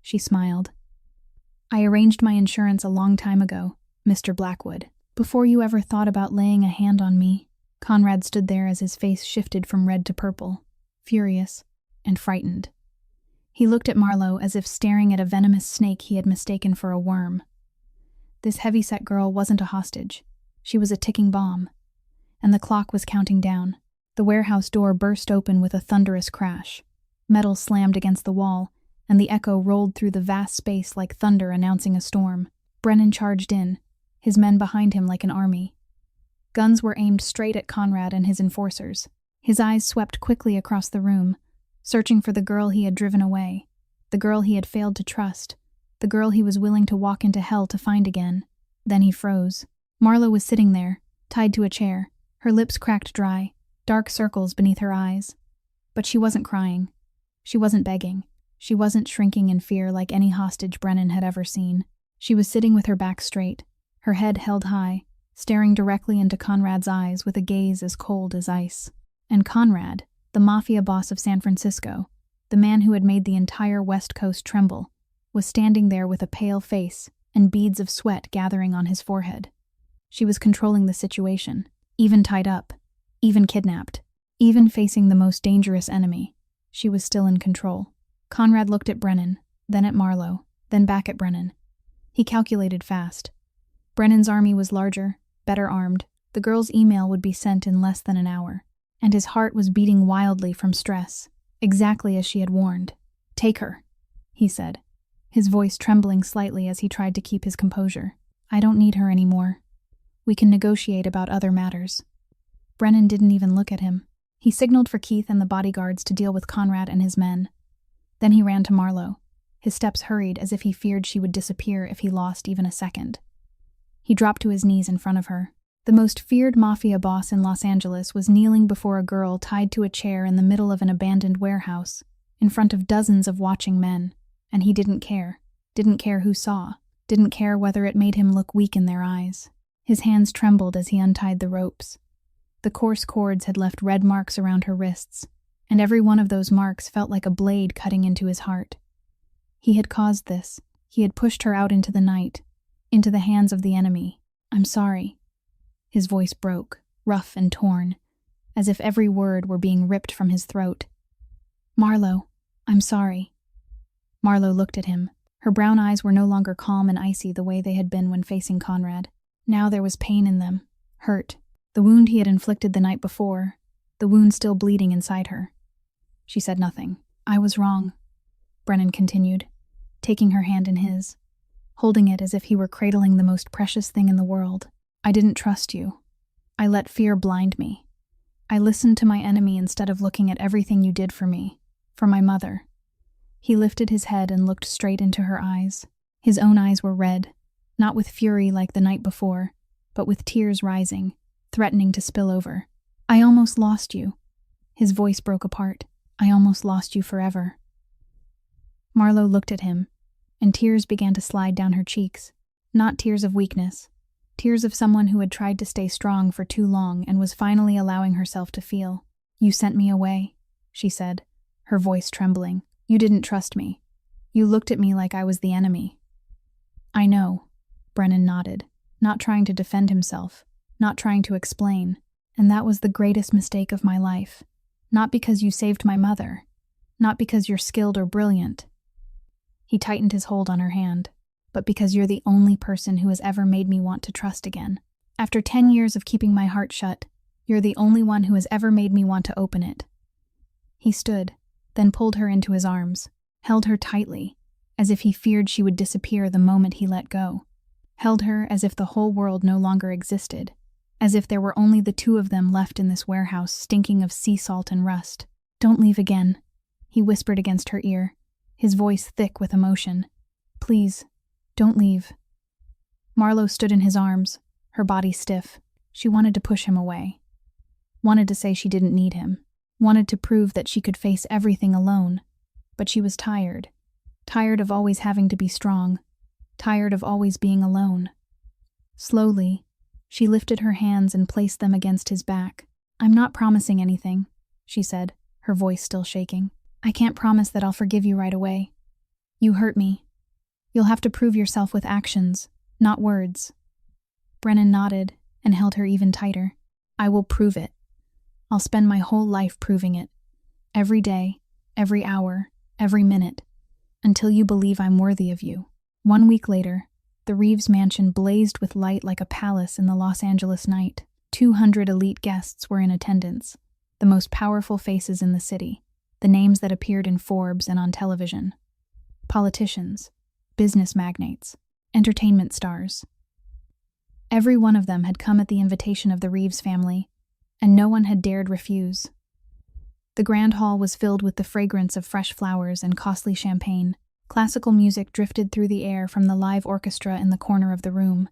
She smiled. "I arranged my insurance a long time ago, Mr. Blackwood. Before you ever thought about laying a hand on me." Conrad stood there as his face shifted from red to purple, furious and frightened. He looked at Marlowe as if staring at a venomous snake he had mistaken for a worm. This heavy-set girl wasn't a hostage. She was a ticking bomb. And the clock was counting down. The warehouse door burst open with a thunderous crash. Metal slammed against the wall, and the echo rolled through the vast space like thunder announcing a storm. Brennan charged in, his men behind him like an army. Guns were aimed straight at Conrad and his enforcers. His eyes swept quickly across the room, searching for the girl he had driven away, the girl he had failed to trust, the girl he was willing to walk into hell to find again. Then he froze. Marlowe was sitting there, tied to a chair, her lips cracked dry, dark circles beneath her eyes. But she wasn't crying. She wasn't begging. She wasn't shrinking in fear like any hostage Brennan had ever seen. She was sitting with her back straight, her head held high, staring directly into Conrad's eyes with a gaze as cold as ice. And Conrad, the Mafia boss of San Francisco, the man who had made the entire West Coast tremble, was standing there with a pale face and beads of sweat gathering on his forehead. She was controlling the situation, even tied up, even kidnapped, even facing the most dangerous enemy. She was still in control. Conrad looked at Brennan, then at Marlowe, then back at Brennan. He calculated fast. Brennan's army was larger, better armed. The girl's email would be sent in less than an hour. And his heart was beating wildly from stress, exactly as she had warned. "Take her," he said, his voice trembling slightly as he tried to keep his composure. "I don't need her anymore. We can negotiate about other matters." Brennan didn't even look at him. He signaled for Keith and the bodyguards to deal with Conrad and his men. Then he ran to Marlowe. His steps hurried as if he feared she would disappear if he lost even a second. He dropped to his knees in front of her. The most feared Mafia boss in Los Angeles was kneeling before a girl tied to a chair in the middle of an abandoned warehouse, in front of dozens of watching men, and he didn't care who saw, didn't care whether it made him look weak in their eyes. His hands trembled as he untied the ropes. The coarse cords had left red marks around her wrists, and every one of those marks felt like a blade cutting into his heart. He had caused this. He had pushed her out into the night, into the hands of the enemy. "I'm sorry." His voice broke, rough and torn, as if every word were being ripped from his throat. "Marlowe, I'm sorry." Marlowe looked at him. Her brown eyes were no longer calm and icy the way they had been when facing Conrad. Now there was pain in them, hurt. The wound he had inflicted the night before, the wound still bleeding inside her. She said nothing. "I was wrong," Brennan continued, taking her hand in his. holding it as if he were cradling the most precious thing in the world. I didn't trust you. I let fear blind me. I listened to my enemy instead of looking at everything you did for me, for my mother. He lifted his head and looked straight into her eyes. His own eyes were red, not with fury like the night before, but with tears rising, threatening to spill over. I almost lost you. His voice broke apart. I almost lost you forever. Marlo looked at him, and tears began to slide down her cheeks. Not tears of weakness, tears of someone who had tried to stay strong for too long and was finally allowing herself to feel. You sent me away, she said, her voice trembling. You didn't trust me. You looked at me like I was the enemy. I know, Brennan nodded, not trying to defend himself, not trying to explain, and that was the greatest mistake of my life. Not because you saved my mother, not because you're skilled or brilliant. He tightened his hold on her hand, but because you're the only person who has ever made me want to trust again. After 10 years of keeping my heart shut, you're the only one who has ever made me want to open it. He stood, then pulled her into his arms, held her tightly, as if he feared she would disappear the moment he let go. Held her as if the whole world no longer existed, as if there were only the two of them left in this warehouse stinking of sea salt and rust. Don't leave again, he whispered against her ear, his voice thick with emotion. Please, don't leave. Marlo stood in his arms, her body stiff. She wanted to push him away. Wanted to say she didn't need him. Wanted to prove that she could face everything alone. But she was tired. Tired of always having to be strong. Tired of always being alone. Slowly, she lifted her hands and placed them against his back. I'm not promising anything, she said, her voice still shaking. I can't promise that I'll forgive you right away. You hurt me. You'll have to prove yourself with actions, not words. Brennan nodded and held her even tighter. I will prove it. I'll spend my whole life proving it. Every day, every hour, every minute, until you believe I'm worthy of you. 1 week later, the Reeves mansion blazed with light like a palace in the Los Angeles night. 200 elite guests were in attendance, the most powerful faces in the city, the names that appeared in Forbes and on television. Politicians, business magnates, entertainment stars. Every one of them had come at the invitation of the Reeves family, and no one had dared refuse. The grand hall was filled with the fragrance of fresh flowers and costly champagne. Classical music drifted through the air from the live orchestra in the corner of the room.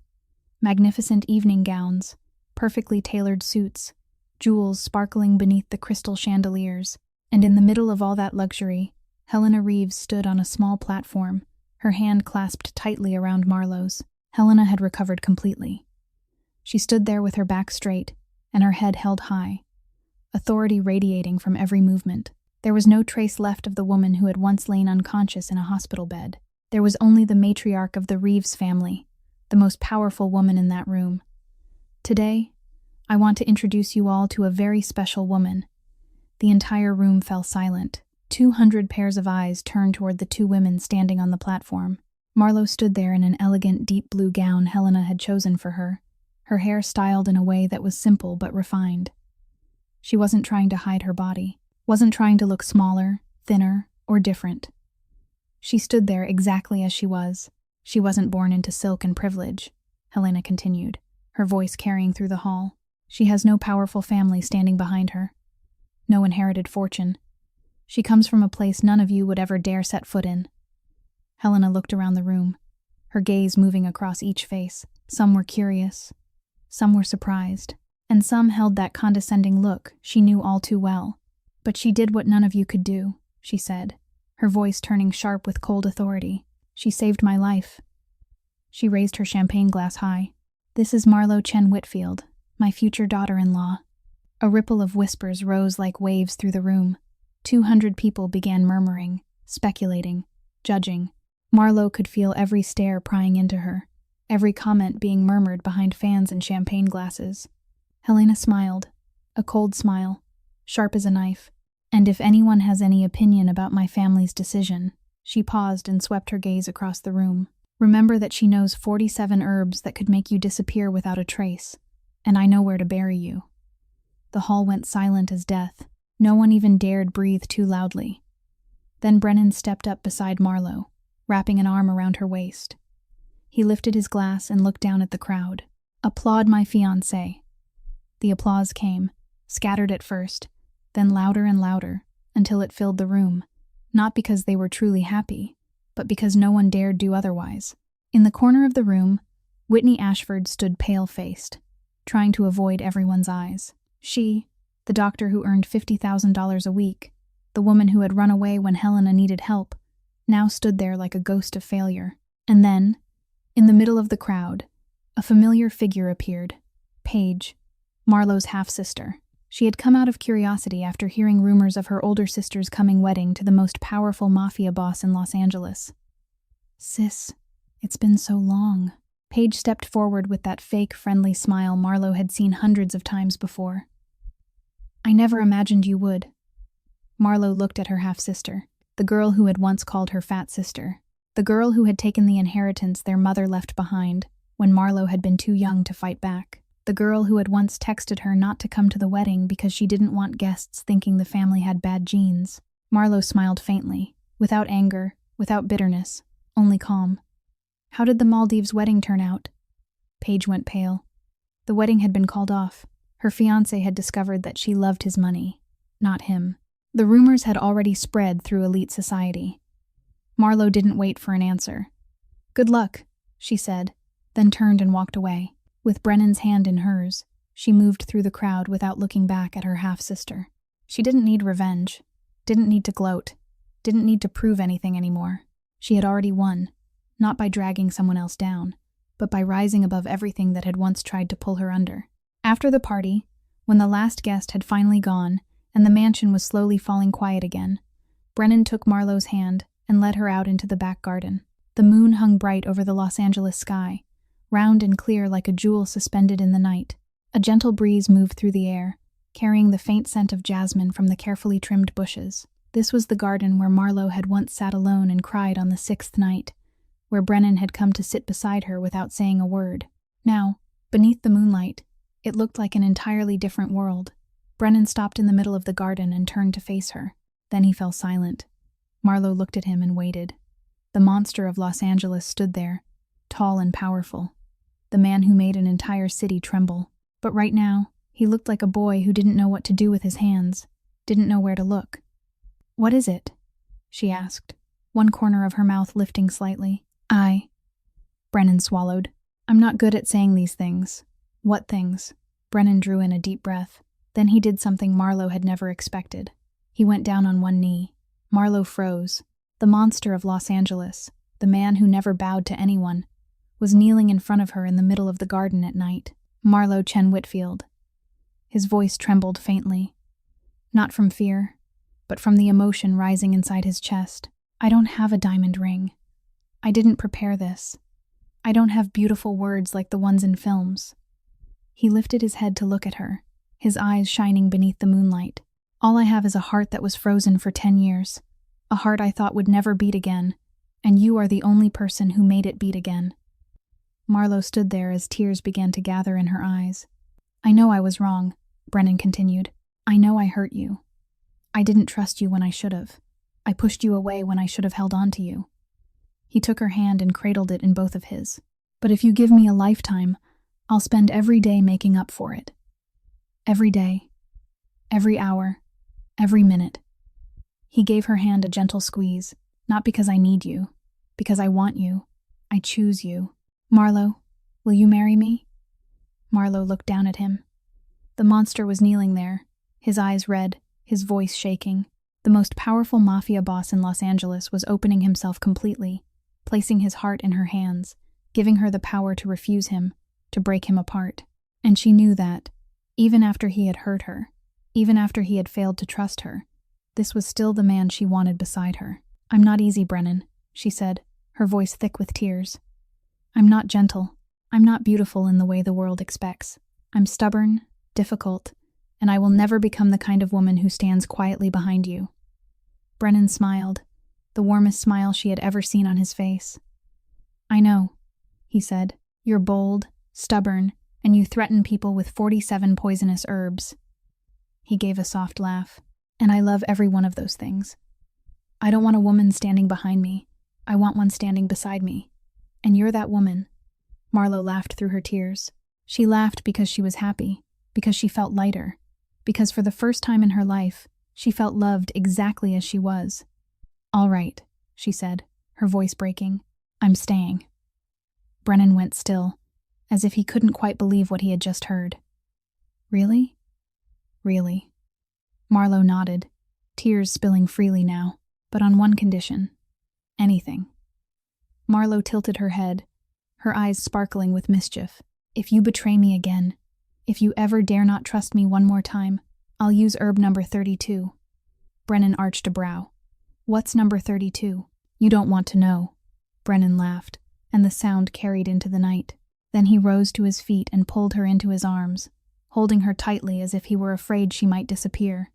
Magnificent evening gowns, perfectly tailored suits, jewels sparkling beneath the crystal chandeliers, and in the middle of all that luxury, Helena Reeves stood on a small platform, her hand clasped tightly around Marlo's. Helena had recovered completely. She stood there with her back straight and her head held high, authority radiating from every movement. There was no trace left of the woman who had once lain unconscious in a hospital bed. There was only the matriarch of the Reeves family, the most powerful woman in that room. Today, I want to introduce you all to a very special woman. The entire room fell silent. 200 pairs of eyes turned toward the two women standing on the platform. Marlo stood there in an elegant deep blue gown Helena had chosen for her, her hair styled in a way that was simple but refined. She wasn't trying to hide her body, wasn't trying to look smaller, thinner, or different. She stood there exactly as she was. She wasn't born into silk and privilege, Helena continued, her voice carrying through the hall. She has no powerful family standing behind her, no inherited fortune. She comes from a place none of you would ever dare set foot in. Helena looked around the room, her gaze moving across each face. Some were curious, some were surprised, and some held that condescending look she knew all too well. But she did what none of you could do, she said, her voice turning sharp with cold authority. She saved my life. She raised her champagne glass high. This is Marlo Chen Whitfield, my future daughter-in-law. A ripple of whispers rose like waves through the room. 200 people began murmuring, speculating, judging. Marlo could feel every stare prying into her, every comment being murmured behind fans and champagne glasses. Helena smiled, a cold smile, sharp as a knife. And if anyone has any opinion about my family's decision, she paused and swept her gaze across the room. Remember that she knows 47 herbs that could make you disappear without a trace, and I know where to bury you. The hall went silent as death. No one even dared breathe too loudly. Then Brennan stepped up beside Marlo, wrapping an arm around her waist. He lifted his glass and looked down at the crowd. "Applaud my fiancé." The applause came, scattered at first, then louder and louder, until it filled the room, not because they were truly happy, but because no one dared do otherwise. In the corner of the room, Whitney Ashford stood pale-faced, trying to avoid everyone's eyes. She, the doctor who earned $50,000 a week, the woman who had run away when Helena needed help, now stood there like a ghost of failure. And then, in the middle of the crowd, a familiar figure appeared. Paige, Marlowe's half-sister. She had come out of curiosity after hearing rumors of her older sister's coming wedding to the most powerful Mafia boss in Los Angeles. "Sis, it's been so long." Paige stepped forward with that fake, friendly smile Marlowe had seen hundreds of times before. "I never imagined you would." Marlowe looked at her half-sister, the girl who had once called her fat sister, the girl who had taken the inheritance their mother left behind when Marlowe had been too young to fight back, the girl who had once texted her not to come to the wedding because she didn't want guests thinking the family had bad genes. Marlowe smiled faintly, without anger, without bitterness, only calm. "How did the Maldives wedding turn out?" Paige went pale. The wedding had been called off. Her fiancé had discovered that she loved his money, not him. The rumors had already spread through elite society. Marlowe didn't wait for an answer. "Good luck," she said, then turned and walked away. With Brennan's hand in hers, she moved through the crowd without looking back at her half-sister. She didn't need revenge, didn't need to gloat, didn't need to prove anything anymore. She had already won, not by dragging someone else down, but by rising above everything that had once tried to pull her under. After the party, when the last guest had finally gone and the mansion was slowly falling quiet again, Brennan took Marlowe's hand and led her out into the back garden. The moon hung bright over the Los Angeles sky, round and clear like a jewel suspended in the night. A gentle breeze moved through the air, carrying the faint scent of jasmine from the carefully trimmed bushes. This was the garden where Marlowe had once sat alone and cried on the 6th night, where Brennan had come to sit beside her without saying a word. Now, beneath the moonlight, it looked like an entirely different world. Brennan stopped in the middle of the garden and turned to face her. Then he fell silent. Marlowe looked at him and waited. The monster of Los Angeles stood there, tall and powerful, the man who made an entire city tremble. But right now, he looked like a boy who didn't know what to do with his hands, didn't know where to look. "What is it?" she asked, one corner of her mouth lifting slightly. Brennan swallowed. "I'm not good at saying these things." "What things?" Brennan drew in a deep breath. Then he did something Marlowe had never expected. He went down on one knee. Marlowe froze. The monster of Los Angeles, the man who never bowed to anyone, was kneeling in front of her in the middle of the garden at night. Marlowe Chen Whitfield. His voice trembled faintly. Not from fear, but from the emotion rising inside his chest. "I don't have a diamond ring. I didn't prepare this. I don't have beautiful words like the ones in films." He lifted his head to look at her, his eyes shining beneath the moonlight. "All I have is a heart that was frozen for 10 years. A heart I thought would never beat again, and you are the only person who made it beat again." Marlowe stood there as tears began to gather in her eyes. "I know I was wrong," Brennan continued. "I know I hurt you. I didn't trust you when I should have. I pushed you away when I should have held on to you." He took her hand and cradled it in both of his. "But if you give me a lifetime, I'll spend every day making up for it. Every day. Every hour. Every minute." He gave her hand a gentle squeeze. "Not because I need you. Because I want you. I choose you. Marlowe, will you marry me?" Marlowe looked down at him. The monster was kneeling there, his eyes red, his voice shaking. The most powerful Mafia boss in Los Angeles was opening himself completely, placing his heart in her hands, giving her the power to refuse him, to break him apart. And she knew that, even after he had hurt her, even after he had failed to trust her, this was still the man she wanted beside her. "I'm not easy, Brennan," she said, her voice thick with tears. "I'm not gentle. I'm not beautiful in the way the world expects. I'm stubborn, difficult, and I will never become the kind of woman who stands quietly behind you." Brennan smiled, the warmest smile she had ever seen on his face. "I know," he said. "You're bold, stubborn, and you threaten people with 47 poisonous herbs." He gave a soft laugh. "And I love every one of those things. I don't want a woman standing behind me. I want one standing beside me. And you're that woman. Marlo laughed through her tears. She laughed because she was happy, because she felt lighter, because for the first time in her life, she felt loved exactly as she was. "All right," she said, her voice breaking. "I'm staying." Brennan went still, as if he couldn't quite believe what he had just heard. "Really?" "Really." Marlo nodded, tears spilling freely now, but on one condition. Anything. Marlo tilted her head, her eyes sparkling with mischief. "If you betray me again, if you ever dare not trust me one more time, I'll use herb number 32. Brennan arched a brow. "What's number 32? You don't want to know." Brennan laughed, and the sound carried into the night. Then he rose to his feet and pulled her into his arms, holding her tightly as if he were afraid she might disappear.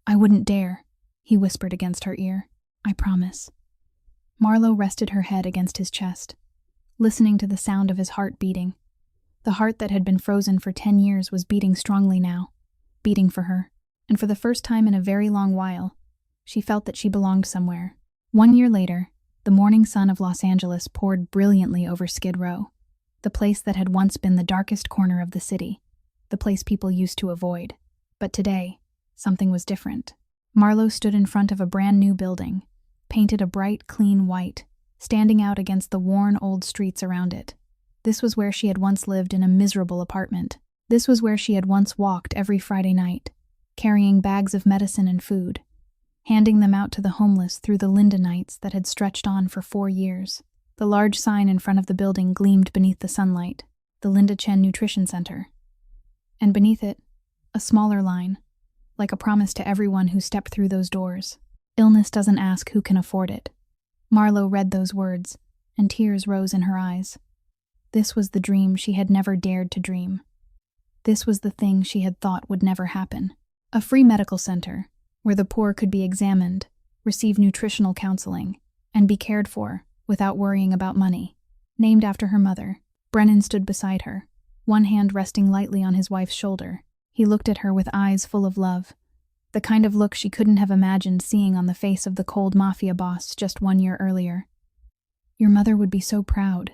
"I wouldn't dare," he whispered against her ear. "I promise." Marlo rested her head against his chest, listening to the sound of his heart beating. The heart that had been frozen for 10 years was beating strongly now, beating for her, and for the first time in a very long while, she felt that she belonged somewhere. 1 year later, the morning sun of Los Angeles poured brilliantly over Skid Row, the place that had once been the darkest corner of the city, the place people used to avoid. But today, something was different. Marlo stood in front of a brand new building, painted a bright, clean white, standing out against the worn old streets around it. This was where she had once lived in a miserable apartment. This was where she had once walked every Friday night, carrying bags of medicine and food, handing them out to the homeless through the Linda nights that had stretched on for 4 years. The large sign in front of the building gleamed beneath the sunlight, the Linda Chen Nutrition Center. And beneath it, a smaller line, like a promise to everyone who stepped through those doors. "Illness doesn't ask who can afford it." Marlo read those words, and tears rose in her eyes. This was the dream she had never dared to dream. This was the thing she had thought would never happen. A free medical center, where the poor could be examined, receive nutritional counseling, and be cared for without worrying about money. Named after her mother, Brennan stood beside her, one hand resting lightly on his wife's shoulder. He looked at her with eyes full of love, the kind of look she couldn't have imagined seeing on the face of the cold Mafia boss just 1 year earlier. "Your mother would be so proud,"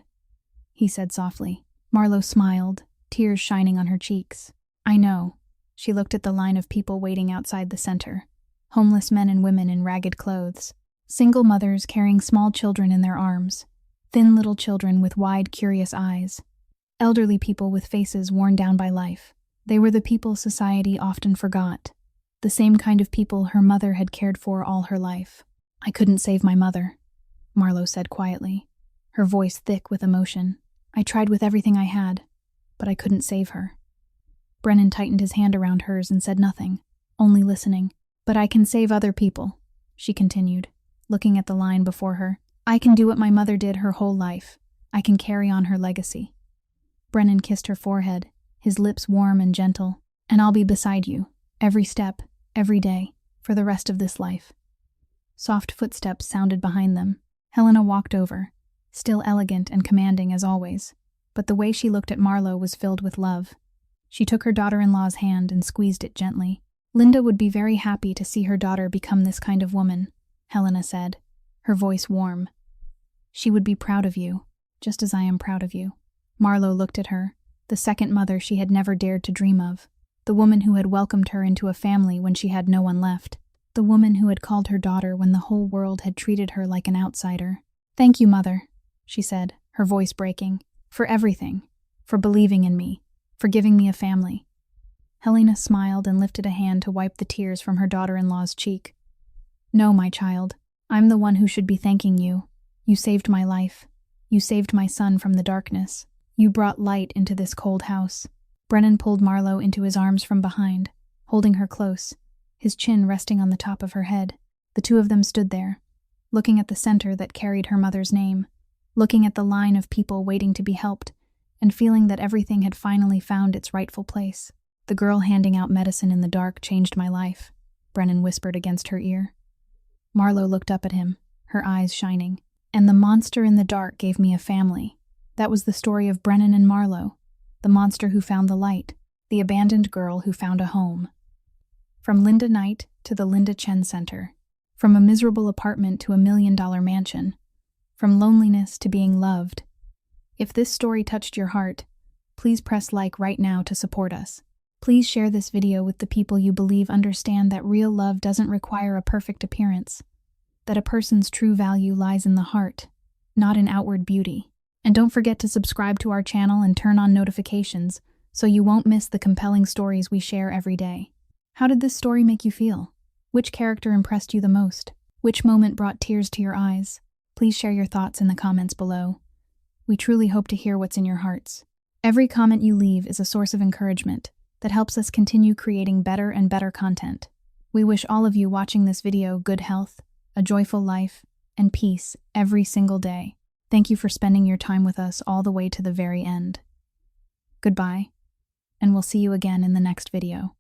he said softly. Marlo smiled, tears shining on her cheeks. "I know." She looked at the line of people waiting outside the center, homeless men and women in ragged clothes, single mothers carrying small children in their arms, thin little children with wide, curious eyes, elderly people with faces worn down by life. They were the people society often forgot, the same kind of people her mother had cared for all her life. "I couldn't save my mother," Marlo said quietly, her voice thick with emotion. "I tried with everything I had, but I couldn't save her." Brennan tightened his hand around hers and said nothing, only listening. "But I can save other people," she continued, looking at the line before her. "I can do what my mother did her whole life. I can carry on her legacy." Brennan kissed her forehead, his lips warm and gentle. "And I'll be beside you, every step, every day, for the rest of this life." Soft footsteps sounded behind them. Helena walked over, still elegant and commanding as always, but the way she looked at Marlo was filled with love. She took her daughter-in-law's hand and squeezed it gently. "Linda would be very happy to see her daughter become this kind of woman," Helena said, her voice warm. "She would be proud of you, just as I am proud of you." Marlo looked at her, the second mother she had never dared to dream of, the woman who had welcomed her into a family when she had no one left, the woman who had called her daughter when the whole world had treated her like an outsider. "Thank you, Mother," she said, her voice breaking, "for everything, for believing in me, for giving me a family." Helena smiled and lifted a hand to wipe the tears from her daughter-in-law's cheek. "No, my child, I'm the one who should be thanking you. You saved my life. You saved my son from the darkness. You brought light into this cold house." Brennan pulled Marlo into his arms from behind, holding her close, his chin resting on the top of her head. The two of them stood there, looking at the center that carried her mother's name, looking at the line of people waiting to be helped, and feeling that everything had finally found its rightful place. "The girl handing out medicine in the dark changed my life," Brennan whispered against her ear. Marlo looked up at him, her eyes shining. "And the monster in the dark gave me a family." That was the story of Brennan and Marlo, the monster who found the light, the abandoned girl who found a home. From Linda Knight to the Linda Chen Center, from a miserable apartment to $1 million mansion, from loneliness to being loved, If this story touched your heart, please press like right now to support us. Please share this video with the people you believe understand that real love doesn't require a perfect appearance, that a person's true value lies in the heart, not in outward beauty. And don't forget to subscribe to our channel and turn on notifications so you won't miss the compelling stories we share every day. How did this story make you feel? Which character impressed you the most? Which moment brought tears to your eyes? Please share your thoughts in the comments below. We truly hope to hear what's in your hearts. Every comment you leave is a source of encouragement that helps us continue creating better and better content. We wish all of you watching this video good health, a joyful life, and peace every single day. Thank you for spending your time with us all the way to the very end. Goodbye, and we'll see you again in the next video.